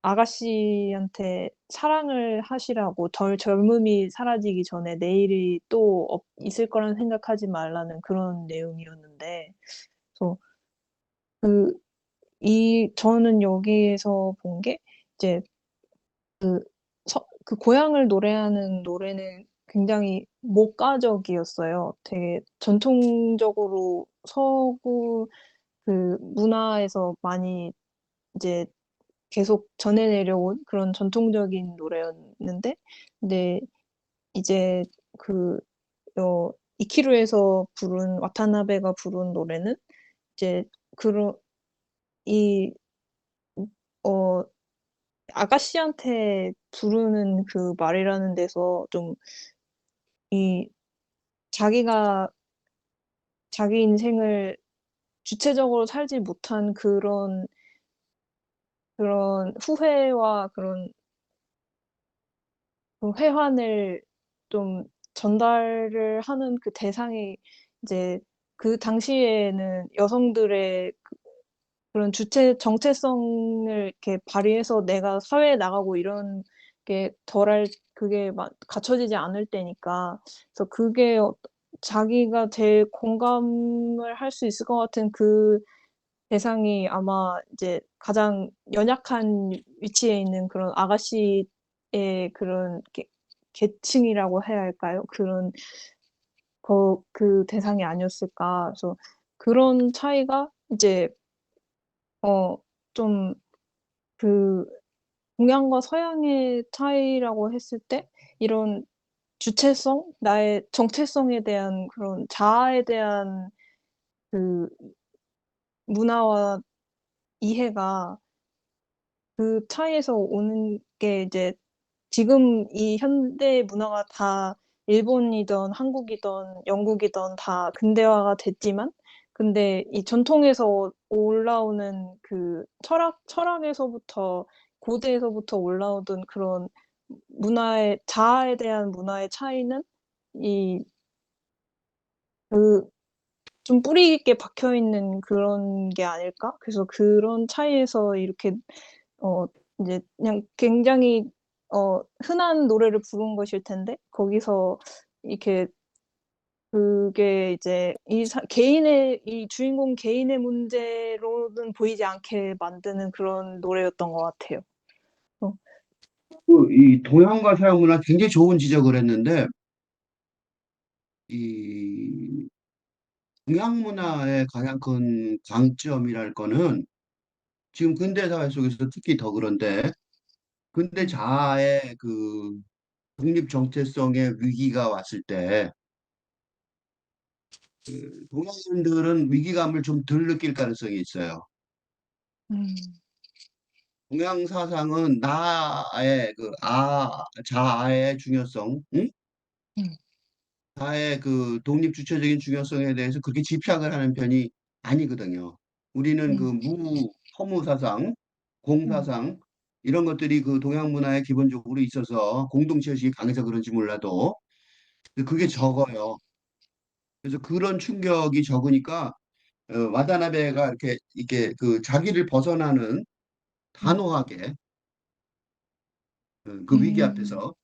아가씨한테 사랑을 하시라고 덜 젊음이 사라지기 전에 내일이 또 있을 거란 생각하지 말라는 그런 내용이었는데 그래서 그 저는 여기에서 본 게 이제 그 고향을 노래하는 노래는 굉장히 목가적이었어요. 되게 전통적으로 서구 그 문화에서 많이 이제 계속 전해 내려온 그런 전통적인 노래였는데 근데 이제 그 이키루에서 부른 와타나베가 부른 노래는 이제 그런 이 어 아가씨한테 부르는 그 말이라는 데서 좀 이 자기가 자기 인생을 주체적으로 살지 못한 그런 후회와 그런 그 회한을 좀 전달을 하는 그 대상이 이제 그 당시에는 여성들의 그런 주체 정체성을 이렇게 발휘해서 내가 사회에 나가고 이런 게 그게 막 갖춰지지 않을 때니까. 그래서 그게 자기가 제일 공감을 할 수 있을 것 같은 그 대상이 아마 이제 가장 연약한 위치에 있는 그런 아가씨의 그런 계층이라고 해야 할까요? 그 대상이 아니었을까. 그래서 그런 차이가 이제 좀 그 동양과 서양의 차이라고 했을 때 이런 주체성, 나의 정체성에 대한 그런 자아에 대한 그 문화와 이해가 그 차이에서 오는 게 이제 지금 이 현대 문화가 다 일본이든 한국이든 영국이든 다 근대화가 됐지만 근데 이 전통에서 올라오는 그 철학에서부터 고대에서부터 올라오던 그런 문화의 자아에 대한 문화의 차이는 이 그 좀 뿌리 있게 박혀 있는 그런 게 아닐까? 그래서 그런 차이에서 이렇게 어 인제 그냥 굉장히 흔한 노래를 부른 것일 텐데 거기서 이렇게 그게 이제 이 주인공 개인의 문제로는 보이지 않게 만드는 그런 노래였던 것 같아요. 어 이 동양과 서양 문화 굉장히 좋은 지적을 했는데, 이 동양 문화의 가장 큰 강점이랄 거는 지금 근대 사회 속에서 특히 더 그런데, 근대 음. 자아의 그 독립 정체성의 위기가 왔을 때 동양인들은 위기감을 좀 덜 느낄 가능성이 있어요. 음. 동양 사상은 나의 자아의 중요성, 응? 음. 나의 그 독립 주체적인 중요성에 대해서 그렇게 집착을 하는 편이 아니거든요. 우리는 그 음. 허무 사상, 음. 공사상 이런 것들이 그 동양 문화에 기본적으로 있어서 공동체 의식이 강해서 그런지 몰라도 그게 적어요. 그래서 그런 충격이 적으니까 와다나베가 이렇게 그 자기를 벗어나는 음. 단호하게 그 위기 음. 앞에서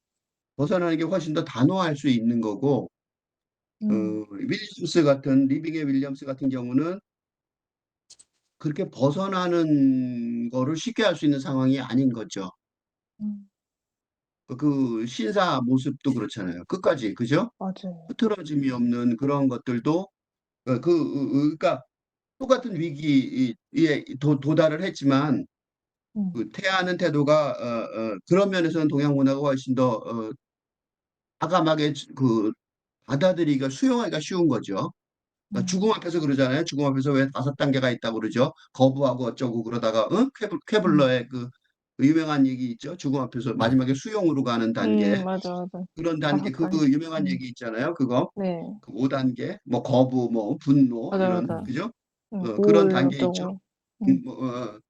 벗어나는 게 훨씬 더 단호할 수 있는 거고 음. 리빙의 윌리엄스 같은 경우는 그렇게 벗어나는 거를 쉽게 할 수 있는 상황이 아닌 거죠. 음. 그 신사 모습도 그렇잖아요. 끝까지 그죠? 맞아요. 흐트러짐이 없는 그런 것들도 그러니까 똑같은 위기에 도달을 했지만 음. 그 태하는 태도가 그런 면에서는 동양 문화가 훨씬 더 과감하게 받아들이기가 수용하기가 쉬운 거죠. 그러니까 죽음 음. 앞에서 그러잖아요. 죽음 앞에서 왜 5단계가 있다고 그러죠? 거부하고 어쩌고 그러다가 음. 퀘블러의 그 유명한 얘기 있죠. 죽음 앞에서 마지막에 수용으로 가는 단계. 맞아, 맞아. 그런 단계 다섯 그 단계. 유명한 얘기 있잖아요. 그거 네. 그 5단계 뭐 거부 뭐 분노 맞아, 이런 맞아. 그죠? 그런 우울 단계 있죠. 어쩌고. 음. 뭐,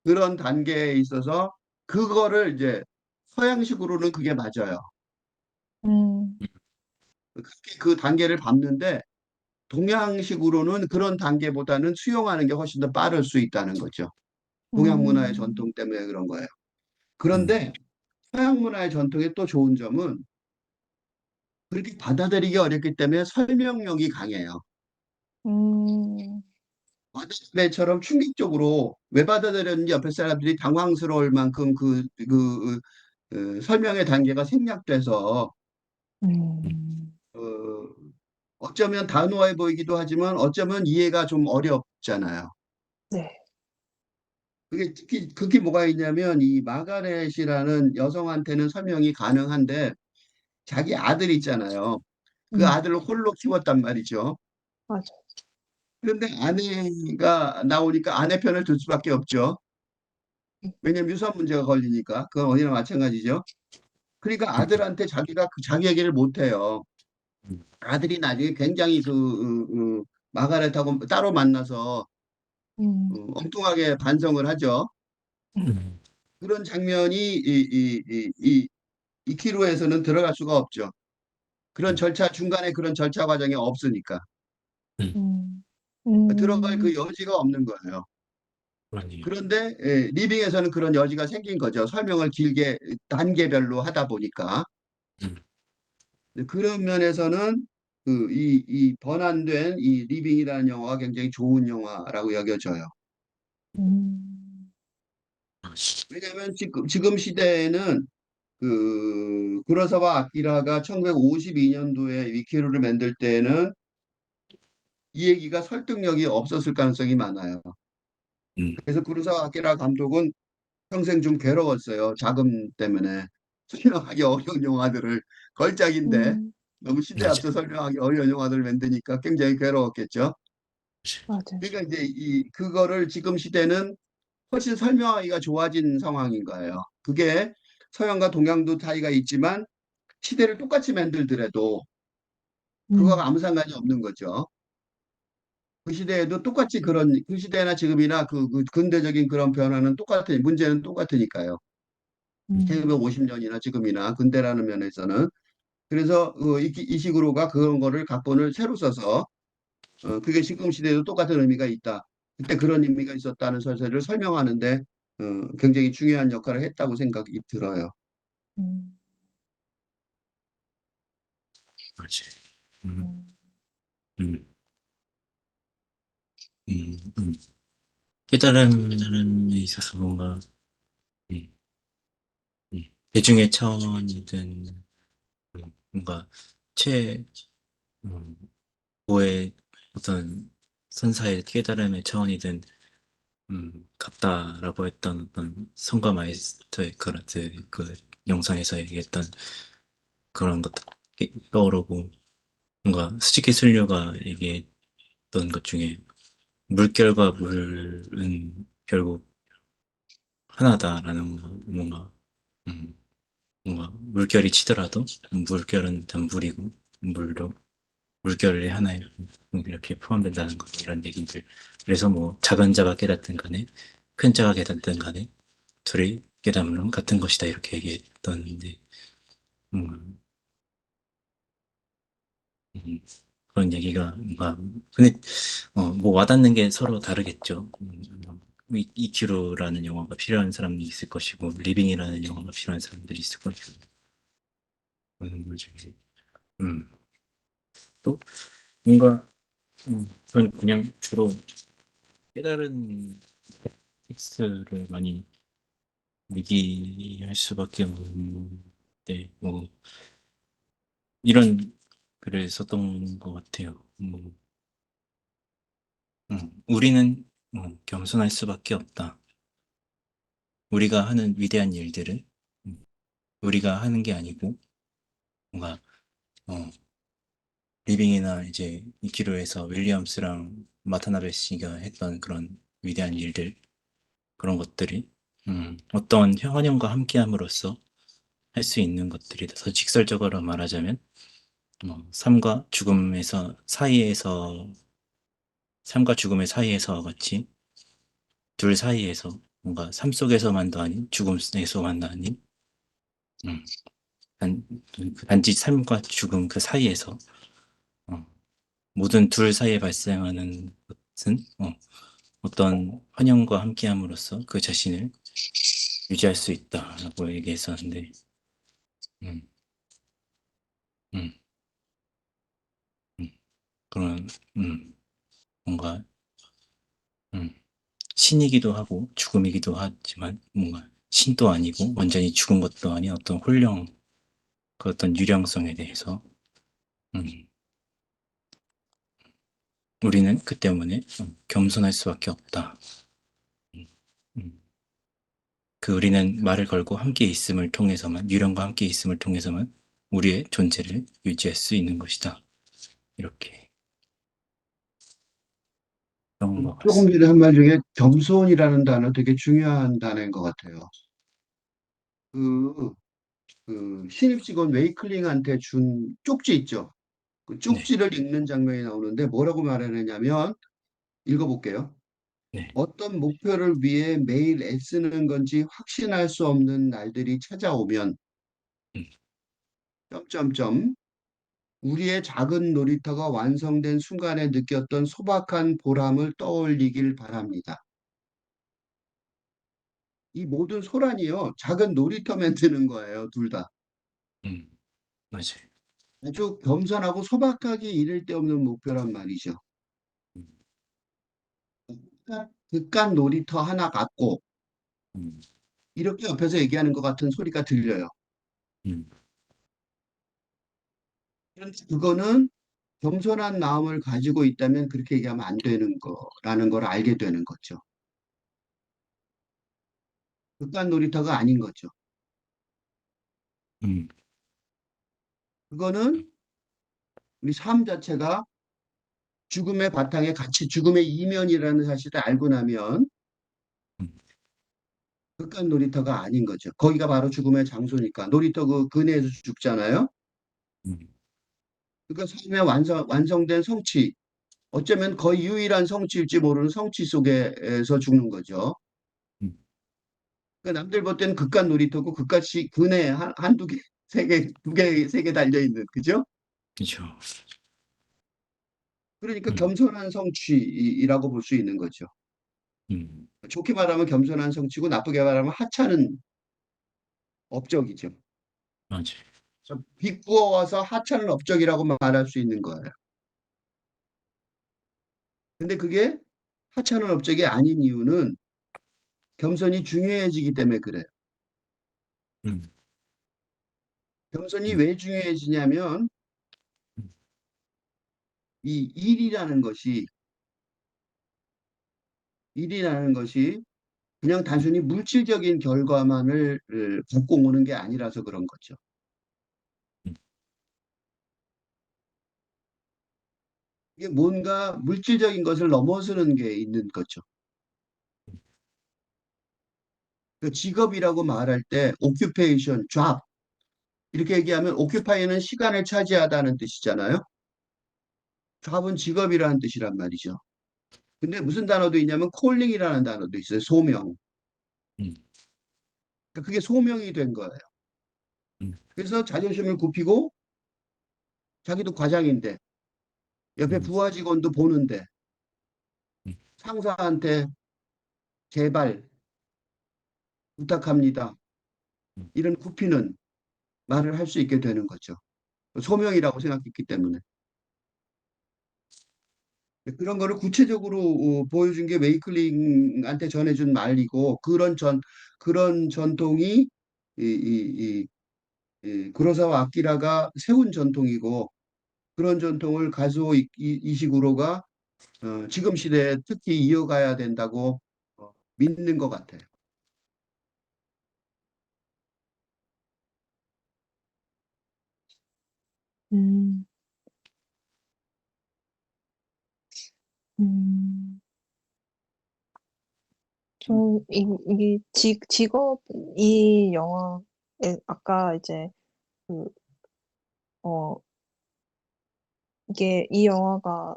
그런 단계에 있어서 그거를 이제 서양식으로는 그게 맞아요. 음. 그렇게 그 단계를 밟는데 동양식으로는 그런 단계보다는 수용하는 게 훨씬 더 빠를 수 있다는 거죠. 동양 문화의 음. 전통 때문에 그런 거예요. 음. 그런데 서양 문화의 전통의 또 좋은 점은 그렇게 받아들이기 어렵기 때문에 설명력이 강해요. 음. 와다나베처럼 충격적으로 왜 받아들였는지 옆에 사람들이 당황스러울 만큼 설명의 단계가 생략돼서 음. 어, 어쩌면 단호해 보이기도 하지만 어쩌면 이해가 좀 어렵잖아요. 네. 그게 특히 그게 뭐가 있냐면 이 마가렛이라는 여성한테는 설명이 가능한데 자기 아들 있잖아요. 그 음. 아들을 홀로 키웠단 말이죠. 맞아. 그런데 아내가 나오니까 아내 편을 들 수밖에 없죠. 왜냐면 유산 문제가 걸리니까. 그건 어디나 마찬가지죠. 그러니까 아들한테 자기가 자기 얘기를 못 해요. 음. 아들이 나중에 굉장히 마가렛하고 따로 만나서 음. 엉뚱하게 반성을 하죠. 음. 그런 장면이 이 키로에서는 들어갈 수가 없죠. 중간에 그런 절차 과정이 없으니까. 음. 음. 들어갈 그 음. 여지가 없는 거예요. 아니요. 그런데 리빙에서는 그런 여지가 생긴 거죠. 설명을 길게 단계별로 하다 보니까. 음. 그런 면에서는 이 번안된 이 리빙이라는 영화가 굉장히 좋은 영화라고 여겨져요. 음. 왜냐하면 지금 시대에는 구로사와 아키라가 1952년도에 위키루를 만들 때는 이 얘기가 설득력이 없었을 가능성이 많아요. 음. 그래서 구로사와 아키라 감독은 평생 좀 괴로웠어요. 자금 때문에. 설명하기 어려운 영화들을 걸작인데 음. 너무 시대 맞아. 앞서 설명하기 어려운 영화들을 만드니까 굉장히 괴로웠겠죠. 맞아요. 그러니까 이제 그거를 지금 시대는 훨씬 설명하기가 좋아진 상황인 거예요. 그게 서양과 동양도 차이가 있지만 시대를 똑같이 만들더라도 그거가 음. 아무 상관이 없는 거죠. 그 시대에도 똑같이 그 시대나 지금이나 그 근대적인 그런 변화는 문제는 똑같으니까요. 음. 1950년이나 지금이나 근대라는 면에서는. 그래서 이시구로가 그런 거를 각본을 새로 써서 그게 지금 시대에도 똑같은 의미가 있다. 그때 그런 의미가 있었다는 사실을 설명하는데 굉장히 중요한 역할을 했다고 생각이 들어요. 음, 그렇지. 음, 음, 음, 음, 음. 깨달음에 있어서 뭔가, 음, 대중의 차원이든, 뭔가, 최, 음, 고의 어떤 선사의 깨달음의 차원이든, 같다라고 했던 어떤 성가 마이스터의 그 영상에서 얘기했던 그런 것들이 떠오르고, 뭔가 수직기술류가 얘기했던 것 중에, 물결과 물은 결국 하나다라는 뭔가, 음, 뭔가 물결이 치더라도 물결은 단물이고 물도 물결의 하나에 이렇게 포함된다는 것 이런 얘기들. 그래서 뭐 작은 자가 깨닫든 간에 큰 자가 깨닫든 간에 둘이 깨달음은 같은 것이다 이렇게 얘기했던데 음, 음, 그런 얘기가 뭔가 근데 뭐 와닿는 게 서로 다르겠죠. 이큐루라는 영화가 필요한 사람이 있을 것이고 리빙이라는 영화가 필요한 사람들이 있을 것이고 그런 거지. 음. 또 뭔가 저는 그냥 주로 깨달은 텍스트를 많이 얘기할 수밖에 없는데 뭐 이런 글을 썼던 것 같아요. 우리는 겸손할 수밖에 없다. 우리가 하는 위대한 일들을 음, 우리가 하는 게 아니고 뭔가 어, 리빙이나 이제 이키로에서 윌리엄스랑 마타나베 씨가 했던 그런 위대한 일들 그런 것들이 어떤 환영과 함께함으로써 할 수 있는 것들이 더 직설적으로 말하자면 삶과 죽음에서 사이에서 삶과 죽음의 사이에서 같이 둘 사이에서 뭔가 삶 속에서만도 아닌 죽음에서만도 아닌 음, 단, 단지 삶과 죽음 그 사이에서 어, 모든 둘 사이에 발생하는 것은 어떤 환영과 함께함으로써 그 자신을 유지할 수 있다라고 얘기했었는데 음, 음, 음, 그런 뭔가 음, 신이기도 하고 죽음이기도 하지만 뭔가 신도 아니고 완전히 죽은 것도 아닌 어떤 그 어떤 유령성에 대해서 음, 우리는 그 때문에 겸손할 수밖에 없다. 음, 음. 그 우리는 말을 걸고 함께 있음을 통해서만 유령과 함께 있음을 통해서만 우리의 존재를 유지할 수 있는 것이다. 이렇게 그런 것 조금 같습니다. 전에 한 말 중에 겸손이라는 단어 되게 중요한 단어인 것 같아요. 그, 그 신입 직원 웨이클링한테 준 쪽지 있죠. 그 네, 쪽지를 읽는 장면이 나오는데 뭐라고 말하느냐면 읽어볼게요. 네, 어떤 목표를 위해 매일 애쓰는 건지 확신할 수 없는 날들이 찾아오면 음, 점점점 우리의 작은 놀이터가 완성된 순간에 느꼈던 소박한 보람을 떠올리길 바랍니다. 이 모든 소란이요, 작은 놀이터면 드는 거예요, 둘 다. 음, 맞아요. 아주 겸손하고 소박하게 이를 데 없는 목표란 말이죠. 음, 그깟 놀이터 하나 갖고 음, 이렇게 옆에서 얘기하는 것 같은 소리가 들려요. 음, 그런데 그거는 겸손한 마음을 가지고 있다면 그렇게 얘기하면 안 되는 거라는 걸 알게 되는 거죠. 그깟 놀이터가 아닌 거죠. 음, 그거는 우리 삶 자체가 죽음의 바탕에 같이 죽음의 이면이라는 사실을 알고 나면 음, 그깟 놀이터가 아닌 거죠. 거기가 바로 죽음의 장소니까. 놀이터 그 근해에서 죽잖아요. 음, 그러니까 삶의 완성된 성취, 어쩌면 거의 유일한 성취일지 모르는 성취 속에서 죽는 거죠. 음, 그러니까 남들 볼 때는 그깟 놀이터고 그깟이 근해 한두 개, 세 개, 두 개, 세 개 달려 있는 그죠? 그죠. 그러니까 음, 겸손한 성취이라고 볼 수 있는 거죠. 음, 좋게 말하면 겸손한 성취고 나쁘게 말하면 하찮은 업적이죠. 맞아요. 비꾸어와서 하찮은 업적이라고 말할 수 있는 거예요. 근데 그게 하찮은 업적이 아닌 이유는 겸손이 중요해지기 때문에 그래요. 음, 겸손이 음, 왜 중요해지냐면 음, 이 일이라는 것이 그냥 단순히 물질적인 결과만을 갖고 오는 게 아니라서 그런 거죠. 음, 이게 뭔가 물질적인 것을 넘어서는 게 있는 거죠. 그 직업이라고 말할 때 occupation, job 이렇게 얘기하면 occupy는 시간을 차지하다는 뜻이잖아요. job은 직업이라는 뜻이란 말이죠. 근데 무슨 단어도 있냐면 calling이라는 단어도 있어요. 소명. 음, 그러니까 그게 소명이 된 거예요. 음, 그래서 자존심을 굽히고 자기도 과장인데 옆에 음, 부하 직원도 보는데 음, 상사한테 제발 부탁합니다. 음. 이런 굽히는 말을 할 수 있게 되는 거죠. 소명이라고 생각했기 때문에. 그런 거를 구체적으로 보여준 게 웨이클링한테 전해준 말이고 그런 전통이 이 구로사와 아키라가 세운 전통이고 그런 전통을 가즈오 이시구로가 지금 시대에 특히 이어가야 된다고 믿는 것 같아요. 음, 음, 이게 직업, 이 영화에, 아까 이제, 그, 어, 이게, 이 영화가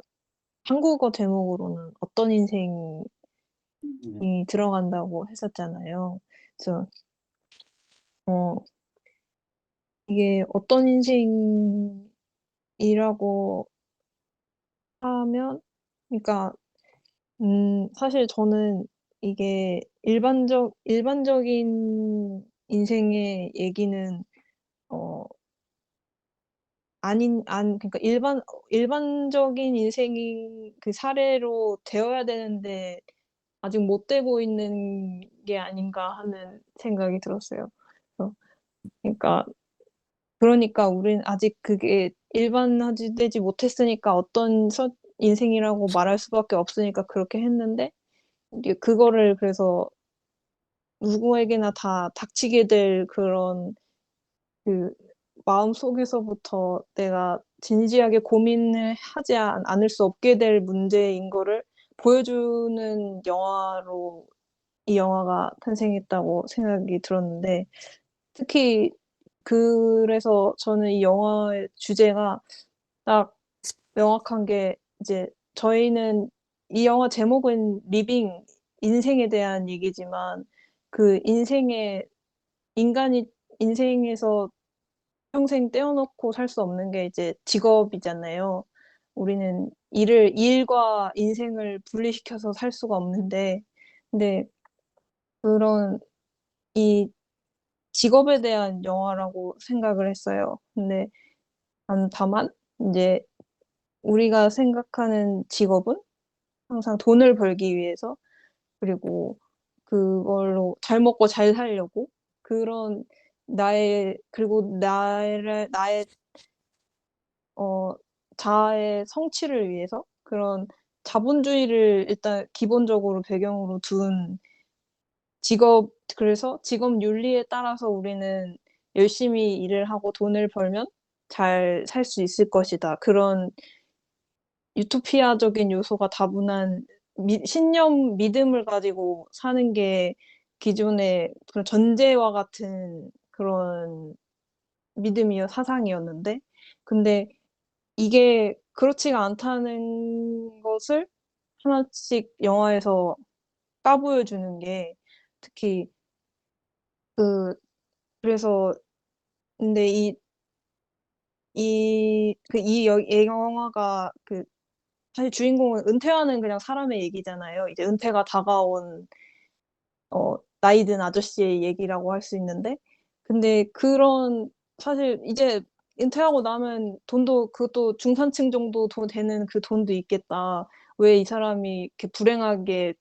한국어 제목으로는 어떤 인생이 음, 들어간다고 했었잖아요. 그래서, 어, 이게 어떤 인생이라고 하면, 그러니까, 사실 저는 이게 일반적인 인생의 얘기는, 어, 그러니까 일반적인 인생이 그 사례로 되어야 되는데, 아직 못 되고 있는 게 아닌가 하는 생각이 들었어요. 그래서 그러니까, 그러니까 우린 아직 그게 일반화되지 못했으니까 인생이라고 말할 수밖에 없으니까 그렇게 했는데, 이게 그거를 그래서 누구에게나 다 닥치게 될 그런 그 마음속에서부터 내가 진지하게 고민을 하지 않을 수 없게 될 문제인 거를 보여주는 영화로 이 영화가 탄생했다고 생각이 들었는데, 특히 그래서 저는 이 영화의 주제가 딱 명확한 게, 이제 저희는 이 영화 제목은 리빙, 인생에 대한 얘기지만, 그 인간이 인생에서 평생 떼어놓고 살 수 없는 게 이제 직업이잖아요. 우리는 일과 인생을 분리시켜서 살 수가 없는데, 근데 그런 이 직업에 대한 영화라고 생각을 했어요. 근데 다만 이제 우리가 생각하는 직업은 항상 돈을 벌기 위해서, 그리고 그걸로 잘 먹고 잘 살려고, 그런 나의 어, 자아의 성취를 위해서, 그런 자본주의를 일단 기본적으로 배경으로 둔 그래서 직업 윤리에 따라서 우리는 열심히 일을 하고 돈을 벌면 잘 살 수 있을 것이다. 그런 유토피아적인 요소가 다분한 믿음을 가지고 사는 게 기존의 그런 전제와 같은 그런 사상이었는데, 근데 이게 그렇지가 않다는 것을 하나씩 영화에서 까보여주는 게, 특히 그 그래서, 근데 이 영화가 사실 주인공은 은퇴하는 그냥 사람의 얘기잖아요. 이제 은퇴가 다가온 나이 든 아저씨의 얘기라고 할 수 있는데, 근데 그런, 사실 이제 은퇴하고 나면 돈도, 그것도 중산층 정도 돈 되는 그 돈도 있겠다. 왜 이 사람이 이렇게 불행하게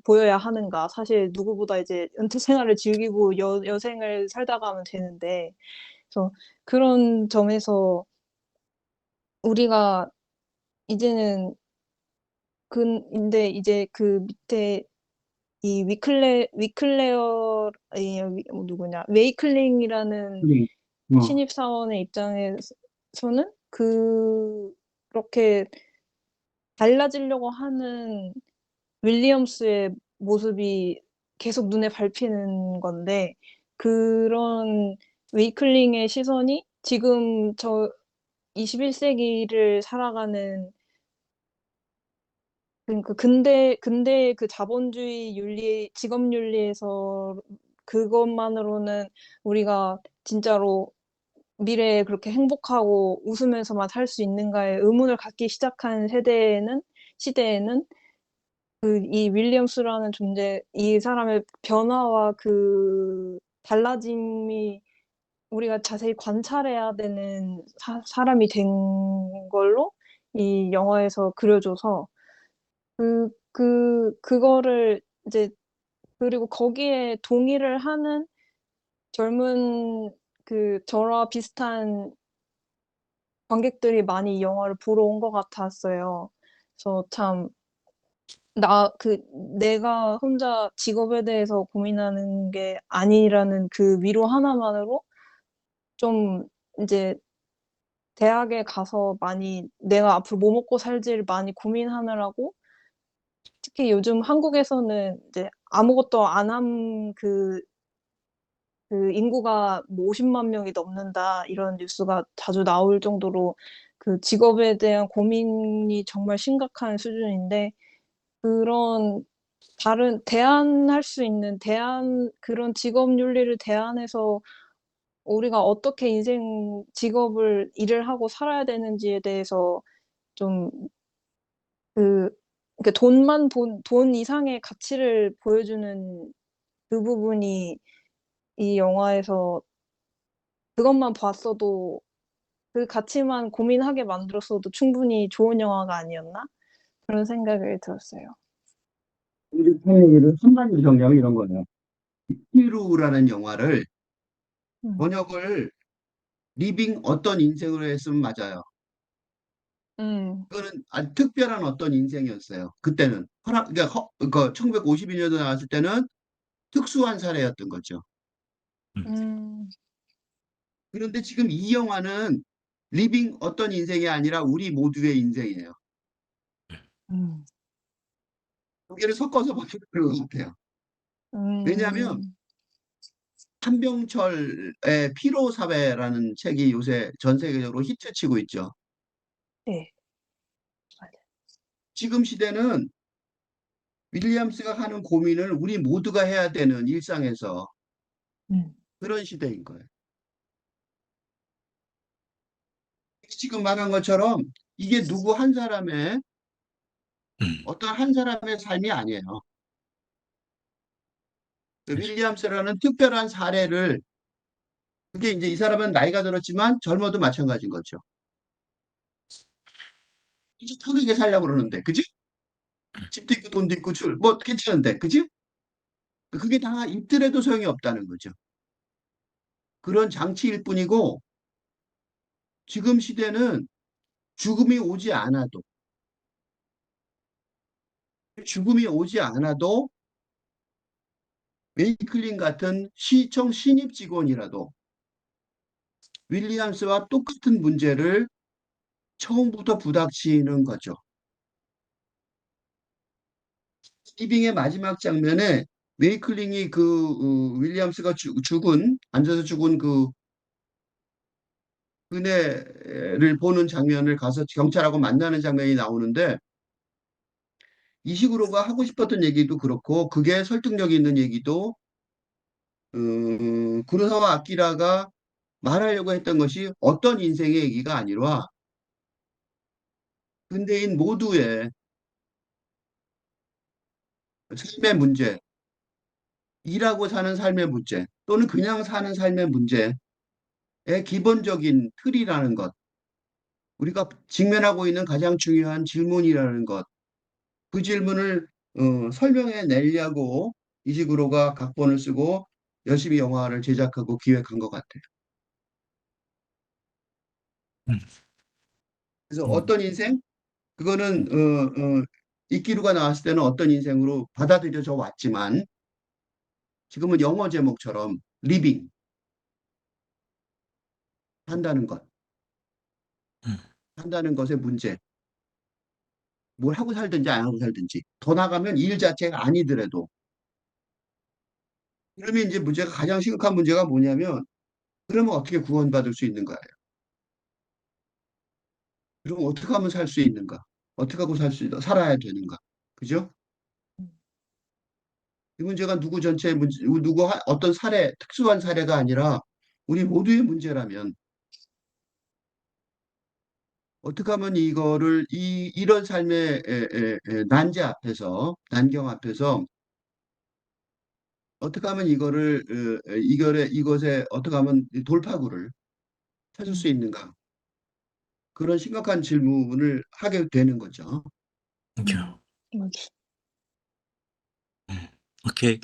보여야 하는가. 사실 누구보다 이제 은퇴 생활을 즐기고 여생을 살다 가면 되는데. 그래서 그런 점에서 우리가 이제는 근데 이제 그 밑에 이 위클레어, 누구냐, 웨이클링이라는 네. 어. 신입사원의 입장에서는 그렇게 달라지려고 하는 윌리엄스의 모습이 계속 눈에 밟히는 건데, 그런 웨이클링의 시선이 지금 저 21세기를 살아가는, 그러니까 근대의 그 자본주의 윤리, 직업 윤리에서 그것만으로는 우리가 진짜로 미래에 그렇게 행복하고 웃으면서만 살 수 있는가에 의문을 갖기 시작한 시대에는 이 윌리엄스라는 존재, 이 사람의 변화와 그 달라짐이 우리가 자세히 관찰해야 되는 사람이 된 걸로 이 영화에서 그려줘서, 그거를 이제, 그리고 거기에 동의를 하는 젊은 저와 비슷한 관객들이 많이 이 영화를 보러 온 것 같았어요. 그래서 참, 내가 혼자 직업에 대해서 고민하는 게 아니라는 그 위로 하나만으로 좀 이제 대학에 가서 많이 내가 앞으로 뭐 먹고 살지를 많이 고민하느라고, 특히 요즘 한국에서는 이제 아무것도 안 한 그 인구가 뭐 50만 명이 넘는다, 이런 뉴스가 자주 나올 정도로 그 직업에 대한 고민이 정말 심각한 수준인데, 그런 대안할 수 있는 그런 직업 윤리를 대안해서 우리가 어떻게 일을 하고 살아야 되는지에 대해서 좀 그 돈 이상의 가치를 보여주는 그 부분이 이 영화에서 그것만 봤어도, 그 가치만 고민하게 만들었어도 충분히 좋은 영화가 아니었나? 그런 생각이 들었어요. 우리 한 얘기를 한마디로 정리하면 이런 거네요. 히루라는 영화를 음. 번역을 리빙 어떤 인생으로 했으면 맞아요. 음. 그거는 아주 특별한 어떤 인생이었어요. 그때는 그러니까 1952년도 나왔을 때는 특수한 사례였던 거죠. 음. 그런데 지금 이 영화는 리빙 어떤 인생이 아니라 우리 모두의 인생이에요. 음. 두 개를 섞어서 보면 그럴 것 같아요. 왜냐하면 음. 한병철의 피로사회라는 책이 요새 전 세계적으로 히트치고 있죠. 네. 맞아요. 지금 시대는 윌리엄스가 하는 고민을 우리 모두가 해야 되는 일상에서 음. 그런 시대인 거예요. 지금 말한 것처럼 이게 누구 한 사람의 음, 어떤 한 사람의 삶이 아니에요. 그 그렇죠. 윌리엄스라는 특별한 사례를 그게 이제 이 사람은 나이가 들었지만 젊어도 마찬가지인 거죠. 이제 편하게 살려고 그러는데, 그지? 집도 있고 돈도 있고 뭐 괜찮은데, 그지? 그게 다 있더라도 소용이 없다는 거죠. 그런 장치일 뿐이고 지금 시대는 죽음이 오지 않아도 죽음이 오지 않아도 웨이클린 같은 시청 신입 직원이라도 윌리엄스와 똑같은 문제를 처음부터 부닥치는 거죠. 리빙의 마지막 장면에 웨이클링이 윌리엄스가 앉아서 죽은 그 그네를 보는 장면을 가서 경찰하고 만나는 장면이 나오는데 이식으로가 하고 싶었던 얘기도 그렇고 그게 설득력 있는 얘기도 구로사와 아키라가 말하려고 했던 것이 어떤 인생의 얘기가 아니라 근대인 모두의 삶의 문제, 일하고 사는 삶의 문제, 또는 그냥 사는 삶의 문제의 기본적인 틀이라는 것, 우리가 직면하고 있는 가장 중요한 질문이라는 것, 그 질문을 설명해 내려고 이식으로가 각본을 쓰고 열심히 영화를 제작하고 기획한 것 같아요. 음, 그래서 음, 어떤 인생? 그거는 이끼루가 나왔을 때는 어떤 인생으로 받아들여져 왔지만 지금은 영어 제목처럼 리빙 한다는 것, 음, 한다는 것의 문제. 뭘 하고 살든지 안 하고 살든지. 더 나가면 일 자체가 아니더라도. 그러면 이제 문제가 가장 심각한 문제가 뭐냐면 그러면 어떻게 구원받을 수 있는가요? 그럼 어떻게 하면 살 수 있는가? 어떻게 하고 살아야 되는가? 그죠? 이 문제가 누구 전체의 문제, 어떤 사례, 특수한 사례가 아니라 우리 모두의 문제라면 어떻게 하면 이거를 이런 삶의 난제 앞에서 난경 앞에서 어떻게 하면 이것에 어떻게 하면 돌파구를 찾을 수 음, 있는가? 그런 심각한 질문을 하게 되는 거죠. 그렇죠. 맞아. 음. 이렇게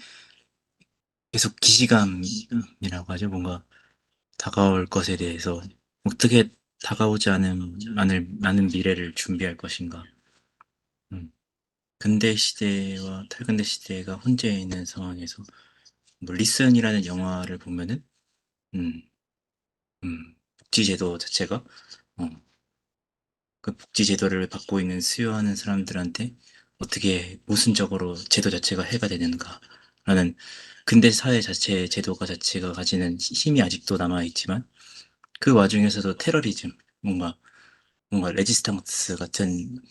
계속 기시감이라고 하죠. 뭔가 다가올 것에 대해서 어떻게 다가오지 않은 미래를 준비할 것인가. 음. 근대 시대와 탈근대 시대가 혼재해 있는 상황에서 뭐 리슨이라는 영화를 보면은 음, 복지 제도 자체가 어, 그 복지 제도를 받고 있는 수요하는 사람들한테 어떻게 모순적으로 제도 자체가 해가 되는가라는 근대 사회 자체 제도가 자체가 가지는 힘이 아직도 남아 있지만 그 와중에서도 테러리즘 뭔가 레지스탕스 같은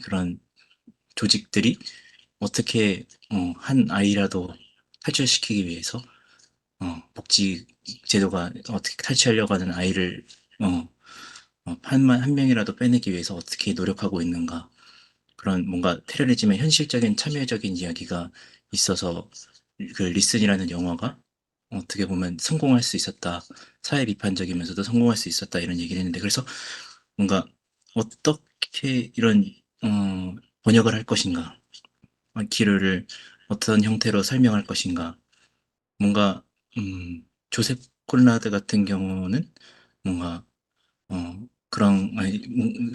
그런 조직들이 어떻게 한 아이라도 탈출시키기 위해서 복지 제도가 어떻게 탈취하려고 하는 아이를 어, 한 명이라도 빼내기 위해서 어떻게 노력하고 있는가. 그런 뭔가 테러리즘의 현실적인 참여적인 이야기가 있어서 그 리슨이라는 영화가 어떻게 보면 성공할 수 있었다. 사회 비판적이면서도 성공할 수 있었다. 이런 얘기를 했는데 그래서 뭔가 어떻게 이런 번역을 할 것인가. 기류를 어떤 형태로 설명할 것인가. 뭔가 조셉 콘라드 같은 경우는 뭔가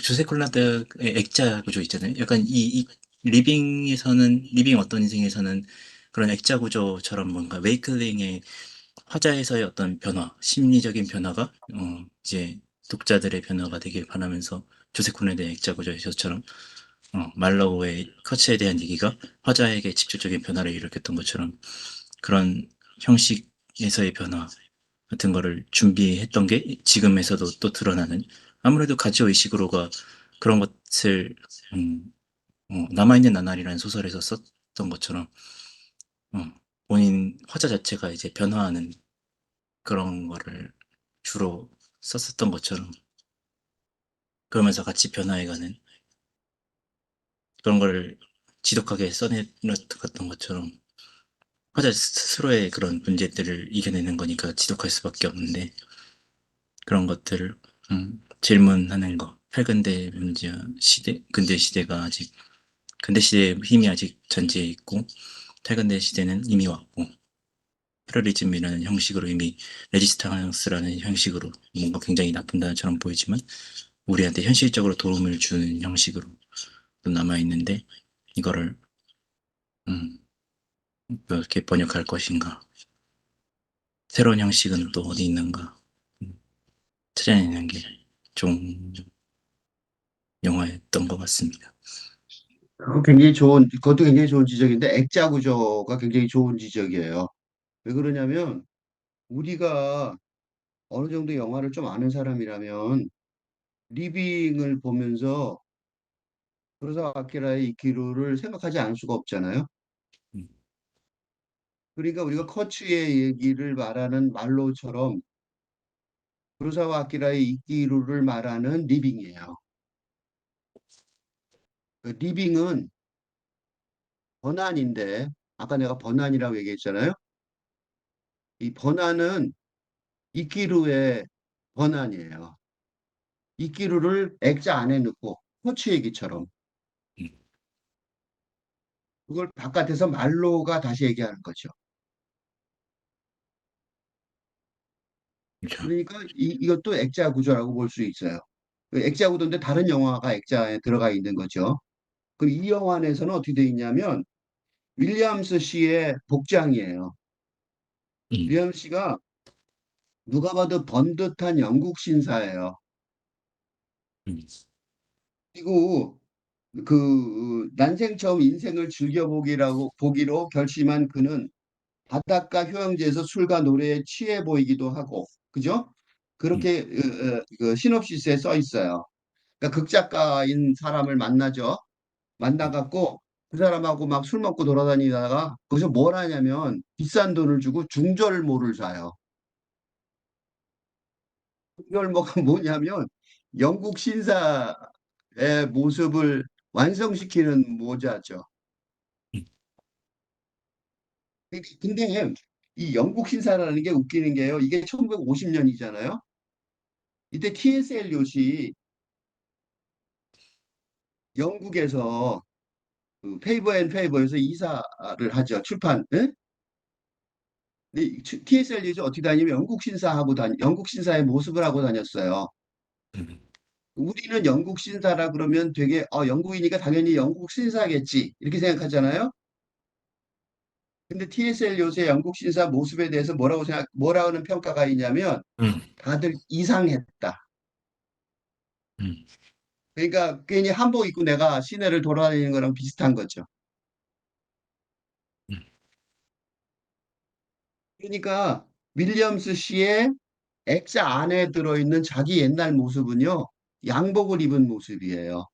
조세 콜라드의 액자 구조 있잖아요. 약간 이 리빙 어떤 인생에서는 그런 액자 구조처럼 뭔가 웨이클링의 화자에서의 어떤 변화, 심리적인 변화가, 이제 독자들의 변화가 되길 바라면서 조세 콜라드의 액자 구조에서처럼, 말로우의 커츠에 대한 얘기가 화자에게 직접적인 변화를 일으켰던 것처럼 그런 형식에서의 변화, 같은 거를 준비했던 게 지금에서도 또 드러나는 아무래도 가지오 이시구로가 그런 것을 남아있는 나날이라는 소설에서 썼던 것처럼 어, 본인 화자 자체가 이제 변화하는 그런 거를 주로 썼었던 것처럼 그러면서 같이 변화해가는 그런 거를 지독하게 써내렸던 것처럼 화자 스스로의 그런 문제들을 이겨내는 거니까 지독할 수밖에 없는데 그런 것들을 질문하는 거. 탈근대 문제 시대, 근대 시대가 아직 근대 시대의 힘이 아직 전제해 있고 탈근대 시대는 이미 왔고 테러리즘이라는 형식으로 이미 레지스탕스라는 형식으로 뭔가 굉장히 나쁜 단어처럼 보이지만 우리한테 현실적으로 도움을 주는 형식으로 또 남아 있는데 이거를 음, 어떻게 번역할 것인가? 새로운 형식은 또 어디 있는가? 음, 찾아내는 게 좋은 영화였던 것 같습니다. 그것도 굉장히 좋은 지적인데 액자 구조가 굉장히 좋은 지적이에요. 왜 그러냐면 우리가 어느 정도 영화를 좀 아는 사람이라면 리빙을 보면서 kurosawa 아키라의 이키루를 생각하지 않을 수가 없잖아요. 음, 그러니까 우리가 커츠의 얘기를 말하는 말로처럼 kurosawa 아키라의 이키루를 말하는 리빙이에요. 그 리빙은 번안인데 아까 내가 번안이라고 얘기했잖아요. 이 번안은 이끼루의 번안이에요. 이끼루를 액자 안에 넣고 호치 얘기처럼 음, 그걸 바깥에서 말로가 다시 얘기하는 거죠. 그렇죠. 그러니까 이것도 액자 구조라고 볼 수 있어요. 그 액자 구도인데 다른 영화가 액자에 들어가 있는 거죠. 그럼 이 영화 안에서는 어떻게 돼 있냐면 윌리엄스 씨의 복장이에요. 음, 윌리엄스 씨가 누가 봐도 번듯한 영국 신사예요. 음, 그리고 그 난생 처음 인생을 즐겨보기라고 보기로 결심한 그는 바닷가 휴양지에서 술과 노래에 취해 보이기도 하고, 그죠? 음, 그렇게 그 시놉시스에 써 있어요. 그러니까 극작가인 사람을 만나죠. 만나갖고 그 사람하고 막 술 먹고 돌아다니다가 거기서 뭘 하냐면 비싼 돈을 주고 중절모를 사요. 중절모가 뭐냐면 영국 신사의 모습을 완성시키는 모자죠. 음, 근데 이 영국 신사라는 게 웃기는 게요. 이게 1950년이잖아요. 이때 T.S. eliot이 영국에서 그 페이버 앤 페이버에서 이사를 하죠. 출판. 예? 근데 T.S. eliot이 어떻게 다니면 영국 신사의 모습을 하고 다녔어요. 음, 우리는 영국 신사라 그러면 되게 영국이니까 당연히 영국 신사겠지 이렇게 생각하잖아요. 근데 T.S. eliot의 영국 신사 모습에 대해서 뭐라고는 평가가 있냐면 음, 다들 이상했다. 음, 그러니까 괜히 한복 입고 내가 시내를 돌아다니는 거랑 비슷한 거죠. 음, 그러니까 윌리엄스 씨의 액자 안에 들어있는 자기 옛날 모습은요, 양복을 입은 모습이에요.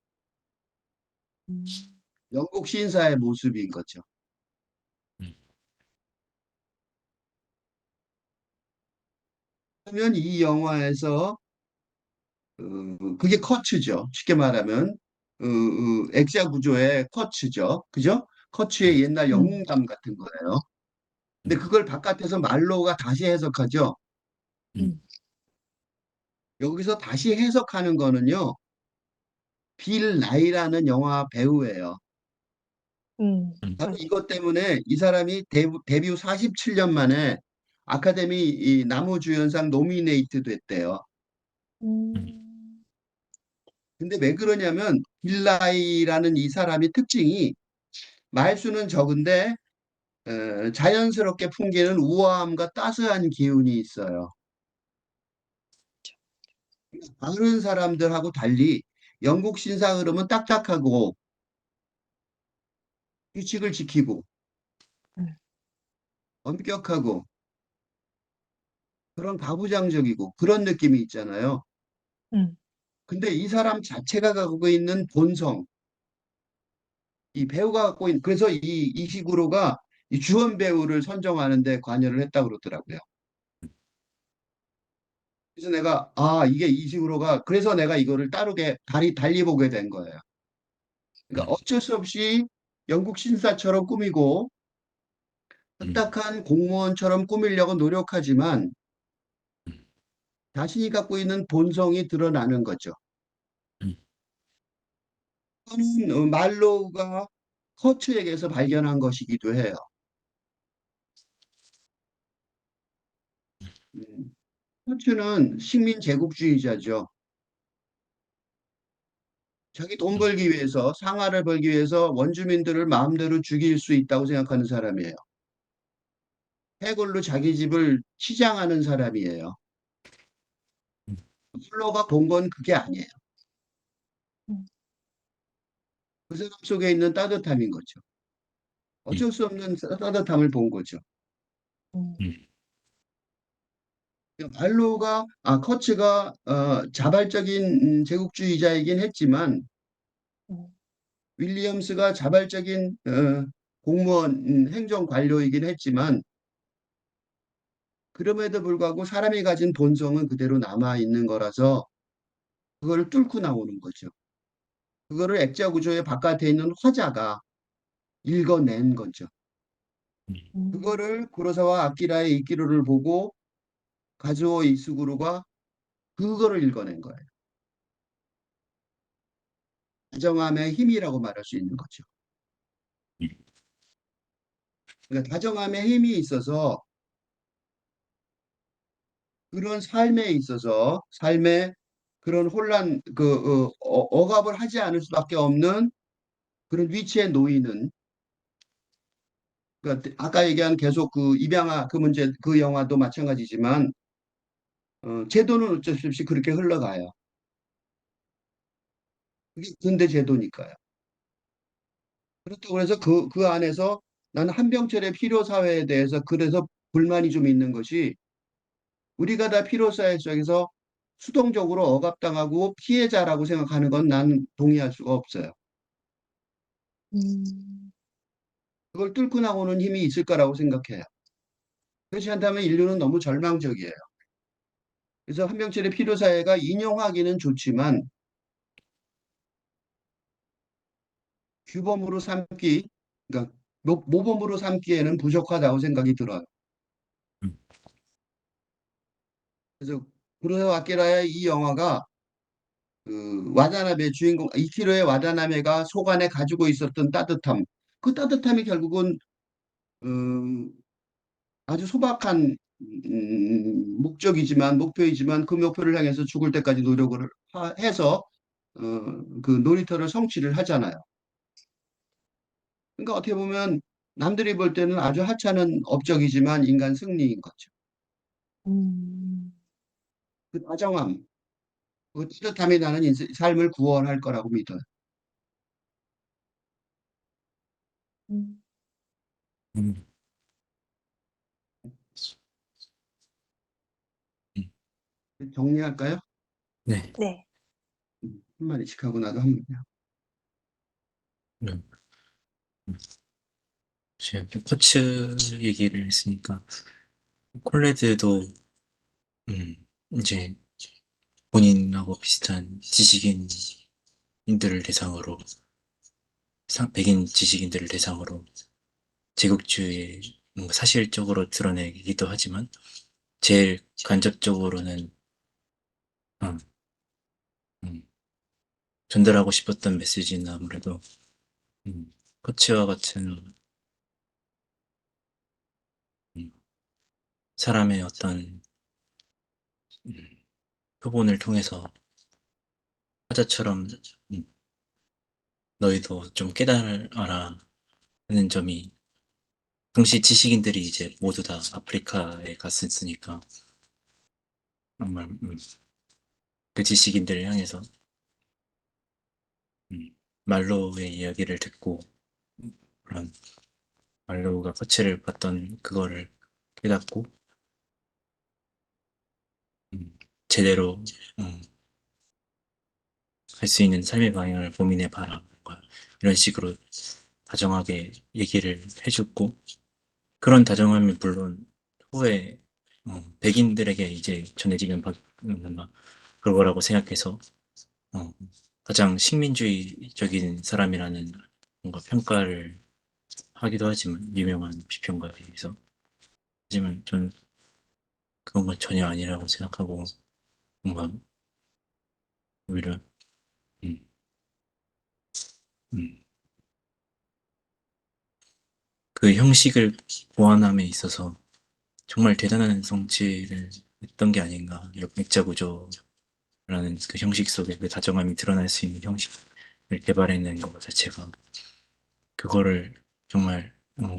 음. 영국 신사의 모습인 거죠. 음, 그러면 이 영화에서 그게 커츠죠. 쉽게 말하면 액자 구조의 커츠죠. 그죠? 음, 커츠의 옛날 음. 영웅담 같은 거예요. 근데 음, 그걸 바깥에서 말로가 다시 해석하죠. 음, 음. 여기서 다시 해석하는 거는요. 빌 나이라는 영화 배우예요. 바로 음, 맞아. 이것 때문에 이 사람이 데뷔 47년 만에 아카데미 이 남우주연상 노미네이트 됐대요. 음, 음. 근데 왜 그러냐면 빌 나이라는 이 사람이 특징이 말수는 적은데 자연스럽게 풍기는 우아함과 따스한 기운이 있어요. 다른 사람들하고 달리 영국 신사 흐름은 딱딱하고 규칙을 지키고 음. 엄격하고 그런 가부장적이고 그런 느낌이 있잖아요. 음. 근데 이 사람 자체가 갖고 있는 본성, 이 배우가 갖고 있는, 그래서 이시구로가 이 주연 배우를 선정하는데 관여를 했다고 그러더라고요. 그래서 내가, 이게 이시구로가, 그래서 내가 이거를 따르게, 달리 보게 된 거예요. 그러니까 어쩔 수 없이 영국 신사처럼 꾸미고, 음, 딱딱한 공무원처럼 꾸미려고 노력하지만, 자신이 갖고 있는 본성이 드러나는 거죠. 음, 그거는 말로우가 커츠에게서 발견한 것이기도 해요. 음, 커츠는 식민 제국주의자죠. 자기 돈 음, 벌기 위해서, 상하를 벌기 위해서 원주민들을 마음대로 죽일 수 있다고 생각하는 사람이에요. 해골로 자기 집을 치장하는 사람이에요. 음, 플로가 본 건 그게 아니에요. 음. 그 사람 속에 있는 따뜻함인 거죠. 음, 어쩔 수 없는 따뜻함을 본 거죠. 음. 음, 커츠가 자발적인 제국주의자이긴 했지만 음. 윌리엄스가 자발적인 공무원 행정 관료이긴 했지만 그럼에도 불구하고 사람이 가진 본성은 그대로 남아 있는 거라서 그걸 뚫고 나오는 거죠. 그거를 액자 구조의 바깥에 있는 화자가 읽어낸 거죠. 음. 그거를 구로사와 아키라의 이키루를 보고 가즈오 이스구루가 그거를 읽어낸 거예요. 다정함의 힘이라고 말할 수 있는 거죠. 그러니까 다정함의 힘이 있어서 그런 삶에 있어서 삶에 그런 혼란, 억압을 하지 않을 수밖에 없는 그런 위치에 놓이는, 그러니까 아까 얘기한 계속 그 입양아 그 문제 그 영화도 마찬가지지만 제도는 어쩔 수 없이 그렇게 흘러가요. 그게 근대 제도니까요. 그렇다고 해서 그 안에서 나는 한병철의 필요사회에 대해서 그래서 불만이 좀 있는 것이 우리가 다 필요사회 속에서 수동적으로 억압당하고 피해자라고 생각하는 건 난 동의할 수가 없어요. 음. 그걸 뚫고 나오는 힘이 있을 거라고 생각해요. 그렇지 않다면 인류는 너무 절망적이에요. 그래서 한병철의 필요사회가 인용하기는 좋지만 규범으로 삼기, 그러니까 모범으로 삼기에는 부족하다고 생각이 들어요. 음, 그래서 구로사와 아키라의 이 영화가 그 와다나베 주인공 이키로의 와다나베가 속안에 가지고 있었던 따뜻함, 그 따뜻함이 결국은 음, 아주 소박한 목적이지만 목표이지만 그 목표를 향해서 죽을 때까지 노력을 해서 그 놀이터를 성취를 하잖아요. 그러니까 어떻게 보면 남들이 볼 때는 아주 하찮은 업적이지만 인간 승리인 거죠. 음. 그 다정함, 그 따뜻함이 나는 삶을 구원할 거라고 믿어요. 음. 음, 음. 정리할까요? 네. 네. 한마디씩 하고 나도 한 번요. 음, 제가 코츠 얘기를 했으니까 콜레드도 음, 이제 본인하고 비슷한 지식인들을 대상으로 백인 지식인들을 대상으로 제국주의의 뭔가 사실적으로 드러내기도 하지만 제일 간접적으로는 음, 음, 전달하고 싶었던 메시지는 아무래도 코치와 같은 음, 사람의 어떤 음, 표본을 통해서 화자처럼 음, 너희도 좀 깨달아라 하는 점이 당시 지식인들이 이제 모두 다 아프리카에 갔었으니까 정말 그 지식인들을 향해서 말로의 이야기를 듣고 그런 말로우가 거치를 봤던 그거를 깨닫고 음, 제대로 할 수 있는 삶의 방향을 고민해 봐라 뭔가 이런 식으로 다정하게 얘기를 해줬고 그런 다정함이 물론 후에 백인들에게 이제 전해지면 뭔가 그거라고 생각해서 어, 가장 식민주의적인 사람이라는 뭔가 평가를 하기도 하지만 유명한 비평가에 의해서 하지만 저는 그런 건 전혀 아니라고 생각하고 뭔가 오히려 음, 음, 그 형식을 보완함에 있어서 정말 대단한 성취를 했던 게 아닌가. 액자 구조라는 그 형식 속에 그 다정함이 드러날 수 있는 형식을 개발해낸 것 자체가 그거를 정말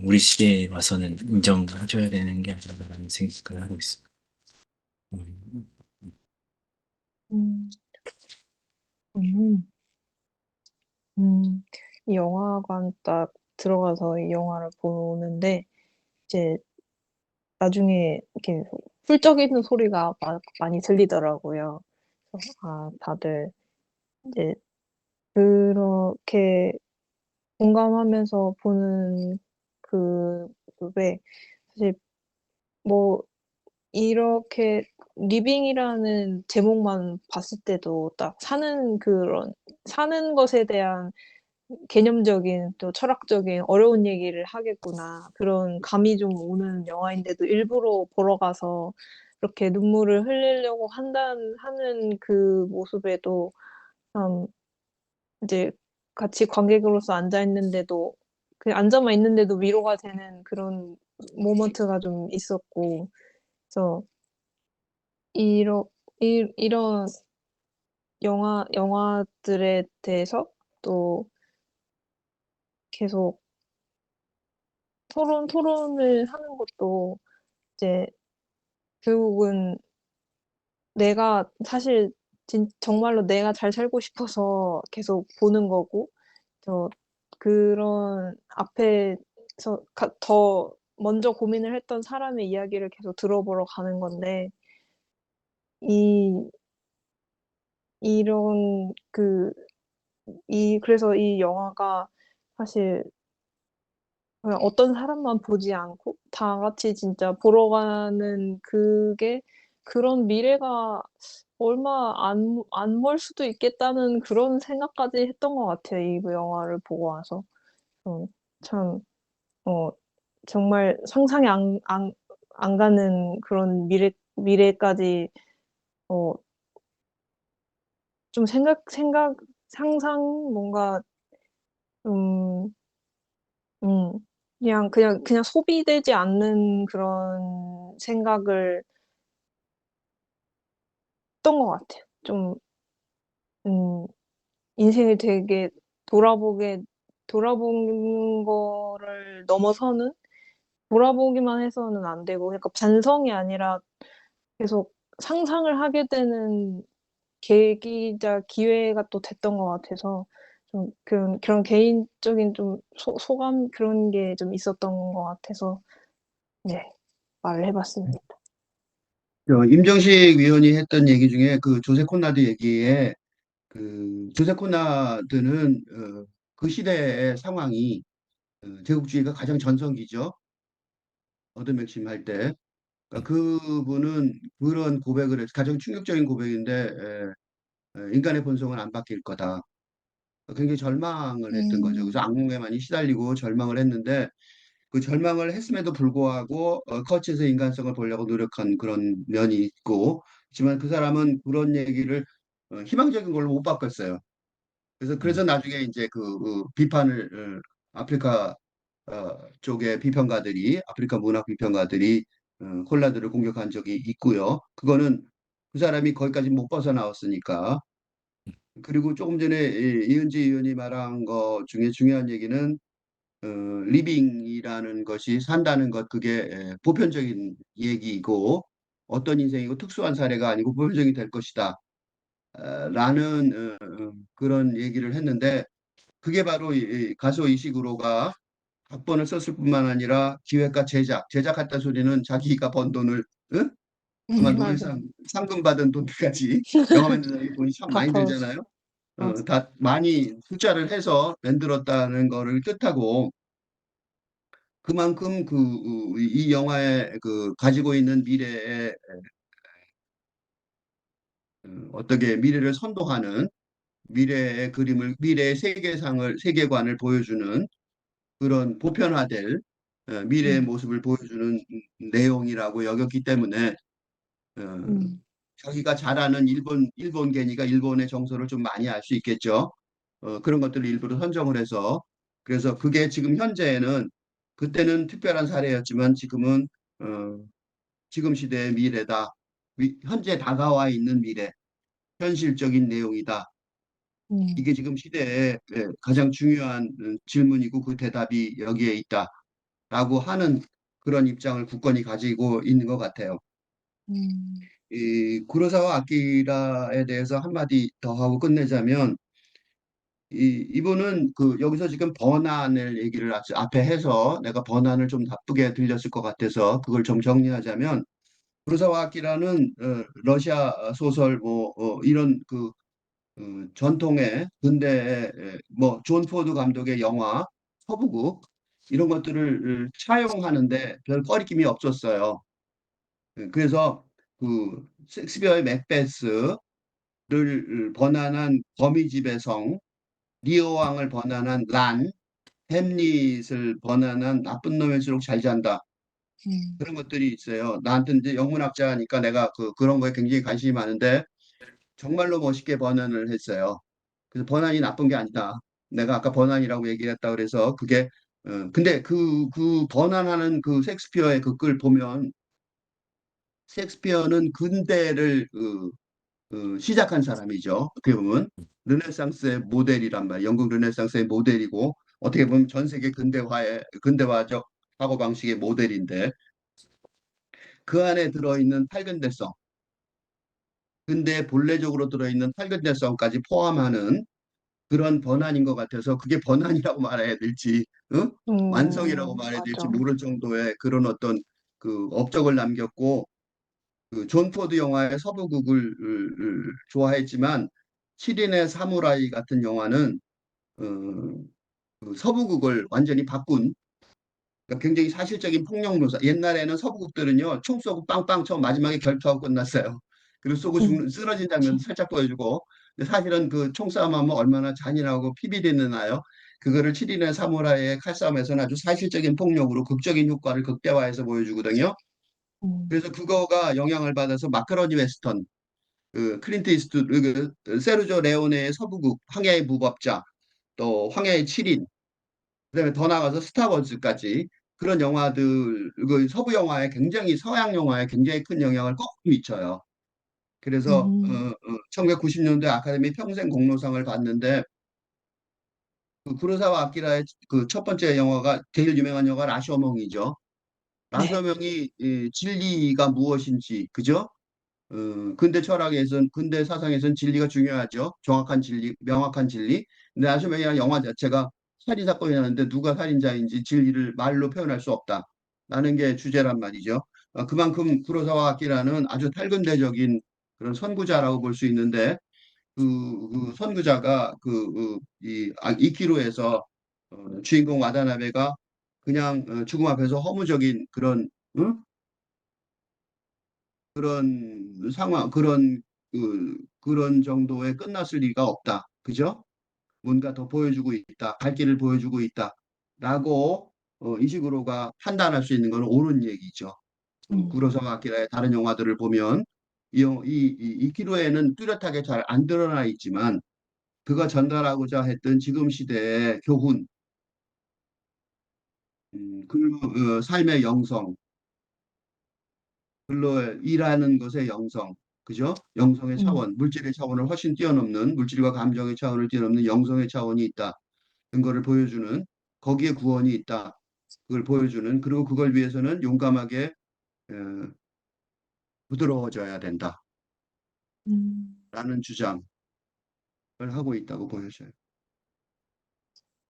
우리 시대에 와서는 인정해줘야 되는 게 아닌가라는 생각을 하고 있습니다. 음, 음. 음. 음. 이 영화관 딱 들어가서 이 영화를 보는데 이제 나중에 이렇게 훌쩍이는 소리가 많이 들리더라고요. 그래서 다들 이제 그렇게 공감하면서 보는 그 왜 사실 뭐 이렇게 리빙이라는 제목만 봤을 때도 딱 사는 것에 대한 개념적인 또 철학적인 어려운 얘기를 하겠구나. 그런 감이 좀 오는 영화인데도 일부러 보러 가서 그렇게 눈물을 흘리려고 하는 그 모습에도 참 이제 같이 관객으로서 앉아 있는데도 그냥 앉아만 있는데도 위로가 되는 그런 모먼트가 좀 있었고 그래서 이러 이런 영화들에 대해서 또 계속 토론을 하는 것도 이제 결국은 내가 사실 정말로 내가 잘 살고 싶어서 계속 보는 거고 저 그런 앞에서 더 먼저 고민을 했던 사람의 이야기를 계속 들어보러 가는 건데 이 이런 그래서 이 영화가 사실 그냥 어떤 사람만 보지 않고 다 같이 진짜 보러 가는 그게 그런 미래가 얼마 안 멀 수도 있겠다는 그런 생각까지 했던 것 같아요, 이 영화를 보고 와서. 어 참 어 정말 상상이 안 가는 그런 미래까지 어 좀 상상 뭔가 좀 음 그냥 소비되지 않는 그런 생각을 했던 것 같아요. 좀 음 인생을 되게 돌아보는 거를 넘어서는 돌아보기만 해서는 안 되고 그러니까 반성이 아니라 계속 상상을 하게 되는 계기자 기회가 또 됐던 것 같아서 좀 그런 개인적인 좀 소감 그런 게 좀 있었던 것 같아서 네 말을 해 봤습니다. 임정식 위원이 했던 얘기 중에 그 조세 콘라드 얘기에 그 조세 콘라드는 그 시대의 상황이 제국주의가 가장 전성기죠. 어드맥심 때. 그러니까 그분은 그런 고백을 해서 가장 충격적인 고백인데 인간의 본성은 안 바뀔 거다. 굉장히 절망을 했던 거죠. 그래서 음. 악몽에 많이 시달리고 절망을 했는데 그 절망을 했음에도 불구하고 커치에서 인간성을 보려고 노력한 그런 면이 있고 하지만 그 사람은 그런 얘기를 희망적인 걸로 못 바꿨어요. 그래서 나중에 이제 비판을 아프리카 쪽의 비평가들이 아프리카 문학 비평가들이 콜라드를 공격한 적이 있고요. 그거는 그 사람이 거기까지 못 벗어나왔으니까. 그리고 조금 전에 이은지 의원이 말한 것 중에 중요한 얘기는 어, 리빙이라는 것이 산다는 것 그게 보편적인 얘기이고 어떤 인생이고 특수한 사례가 아니고 보편적이 될 것이다. 라는 그런 얘기를 했는데 그게 바로 이 가수 이시구로가 각본을 썼을 뿐만 아니라 기획과 제작했다 소리는 자기가 번 돈을 응? 아마 맞아요. 노벨상 상금 받은 돈까지 영화 만드는 돈이 참 다 많이 털었어. 들잖아요. 맞아. 다 많이 투자를 해서 만들었다는 거를 뜻하고 그만큼 이 영화에 가지고 있는 미래의 어떻게 미래를 선도하는 미래의 그림을 미래의 세계관을 보여주는 그런 보편화될 미래의 음. 모습을 보여주는 내용이라고 여겼기 때문에 어, 음. 자기가 잘 아는 일본계니까 일본의 정서를 좀 많이 알 수 있겠죠. 그런 것들을 일부러 선정을 해서 그래서 그게 지금 현재는 그때는 특별한 사례였지만 지금은 어, 지금 시대의 미래다. 현재 다가와 있는 미래, 현실적인 내용이다. 음. 이게 지금 시대의 가장 중요한 질문이고 그 대답이 여기에 있다라고 하는 그런 입장을 굳건히 가지고 있는 것 같아요. 음. 이 구로사와 아키라에 대해서 한마디 더 하고 끝내자면 이분은 여기서 지금 번안을 얘기를 앞에 해서 내가 번안을 좀 나쁘게 들렸을 것 같아서 그걸 좀 정리하자면 구로사와 아키라는 러시아 소설 이런 전통의 근대의 뭐존 포드 감독의 영화 서부극 이런 것들을 차용하는데 별 꺼리낌이 없었어요. 그래서 그 셰익스피어의 맥베스를 번안한 거미집의 성, 리어 왕을 번안한 란, 햄릿을 번안한 나쁜 놈일수록 잘 잔다. 음. 그런 것들이 있어요. 나한테 이제 영문학자니까 내가 그런 거에 굉장히 관심이 많은데 정말로 멋있게 번안을 했어요. 그래서 번안이 나쁜 게 아니다. 내가 아까 번안이라고 얘기했다 그래서 그게 근데 그 번안하는 그 셰익스피어의 그 글 보면 셰익스피어는 근대를 시작한 사람이죠. 어떻게 보면 르네상스의 모델이란 말이에요. 영국 르네상스의 모델이고 어떻게 보면 전 세계 근대화적 사고 방식의 모델인데 그 안에 들어있는 탈근대성, 근대 본래적으로 들어있는 탈근대성까지 포함하는 그런 번안인 것 같아서 그게 번안이라고 말해야 될지, 응? 완성이라고 말해야 될지 맞아. 모를 정도의 그런 어떤 그 업적을 남겼고 그존 포드 영화의 서부극을 좋아했지만 7인의 사무라이 같은 영화는 어, 그 서부극을 완전히 바꾼 그러니까 굉장히 사실적인 폭력 묘사. 옛날에는 서부극들은요 총 쏘고 빵빵 쳐 마지막에 결투하고 끝났어요. 그리고 쏘고 음. 죽는 쓰러진 장면 살짝 보여주고 근데 사실은 그 총싸움하면 얼마나 잔인하고 피비린내 나요. 그거를 7인의 사무라이의 칼싸움에서는 아주 사실적인 폭력으로 극적인 효과를 극대화해서 보여주거든요. 음. 그래서 그거가 영향을 받아서 마카로니 웨스턴, 클린트 이스트우드, 세르조 레오네의 서부극, 황야의 무법자, 또 황야의 7인, 그다음에 더 나아가서 스타워즈까지 그런 영화들, 그 서부 영화에 굉장히 서양 영화에 굉장히 큰 영향을 꼭 미쳐요. 그래서 음. 1990년대 아카데미 평생 공로상을 받는데 그 구로사와 아키라의 그 첫 번째 영화가 제일 유명한 영화가 라쇼몽이죠. 네. 라쇼몽이 진리가 무엇인지, 그죠? 근대 철학에선 근대 사상에선 진리가 중요하죠. 정확한 진리, 명확한 진리. 근데 아시면이라는 영화 자체가 살인 사건이 나는데 누가 살인자인지 진리를 말로 표현할 수 없다. 라는 게 주제란 말이죠. 그만큼 구로사와 아키라는 아주 탈근대적인 그런 선구자라고 볼 수 있는데 그 선구자가 이키로에서 주인공 와다나베가 그냥 죽음 앞에서 허무적인 그런 응? 그런 상황, 그런 정도에 끝났을 리가 없다. 그죠? 뭔가 더 보여주고 있다. 갈 길을 보여주고 있다. 라고 이식으로가 판단할 수 있는 건 옳은 얘기죠. 음. 구로사와 아키라의 다른 영화들을 보면 이키로에는 뚜렷하게 잘 안 드러나 있지만 그가 전달하고자 했던 지금 시대의 교훈, 그 삶의 영성, 글로 일하는 것의 영성, 그죠? 영성의 음. 차원, 물질의 차원을 훨씬 뛰어넘는 물질과 감정의 차원을 뛰어넘는 영성의 차원이 있다. 는 거를 보여주는 거기에 구원이 있다. 그걸 보여주는 그리고 그걸 위해서는 용감하게 어, 부드러워져야 된다라는 음. 주장을 하고 있다고 보여져요.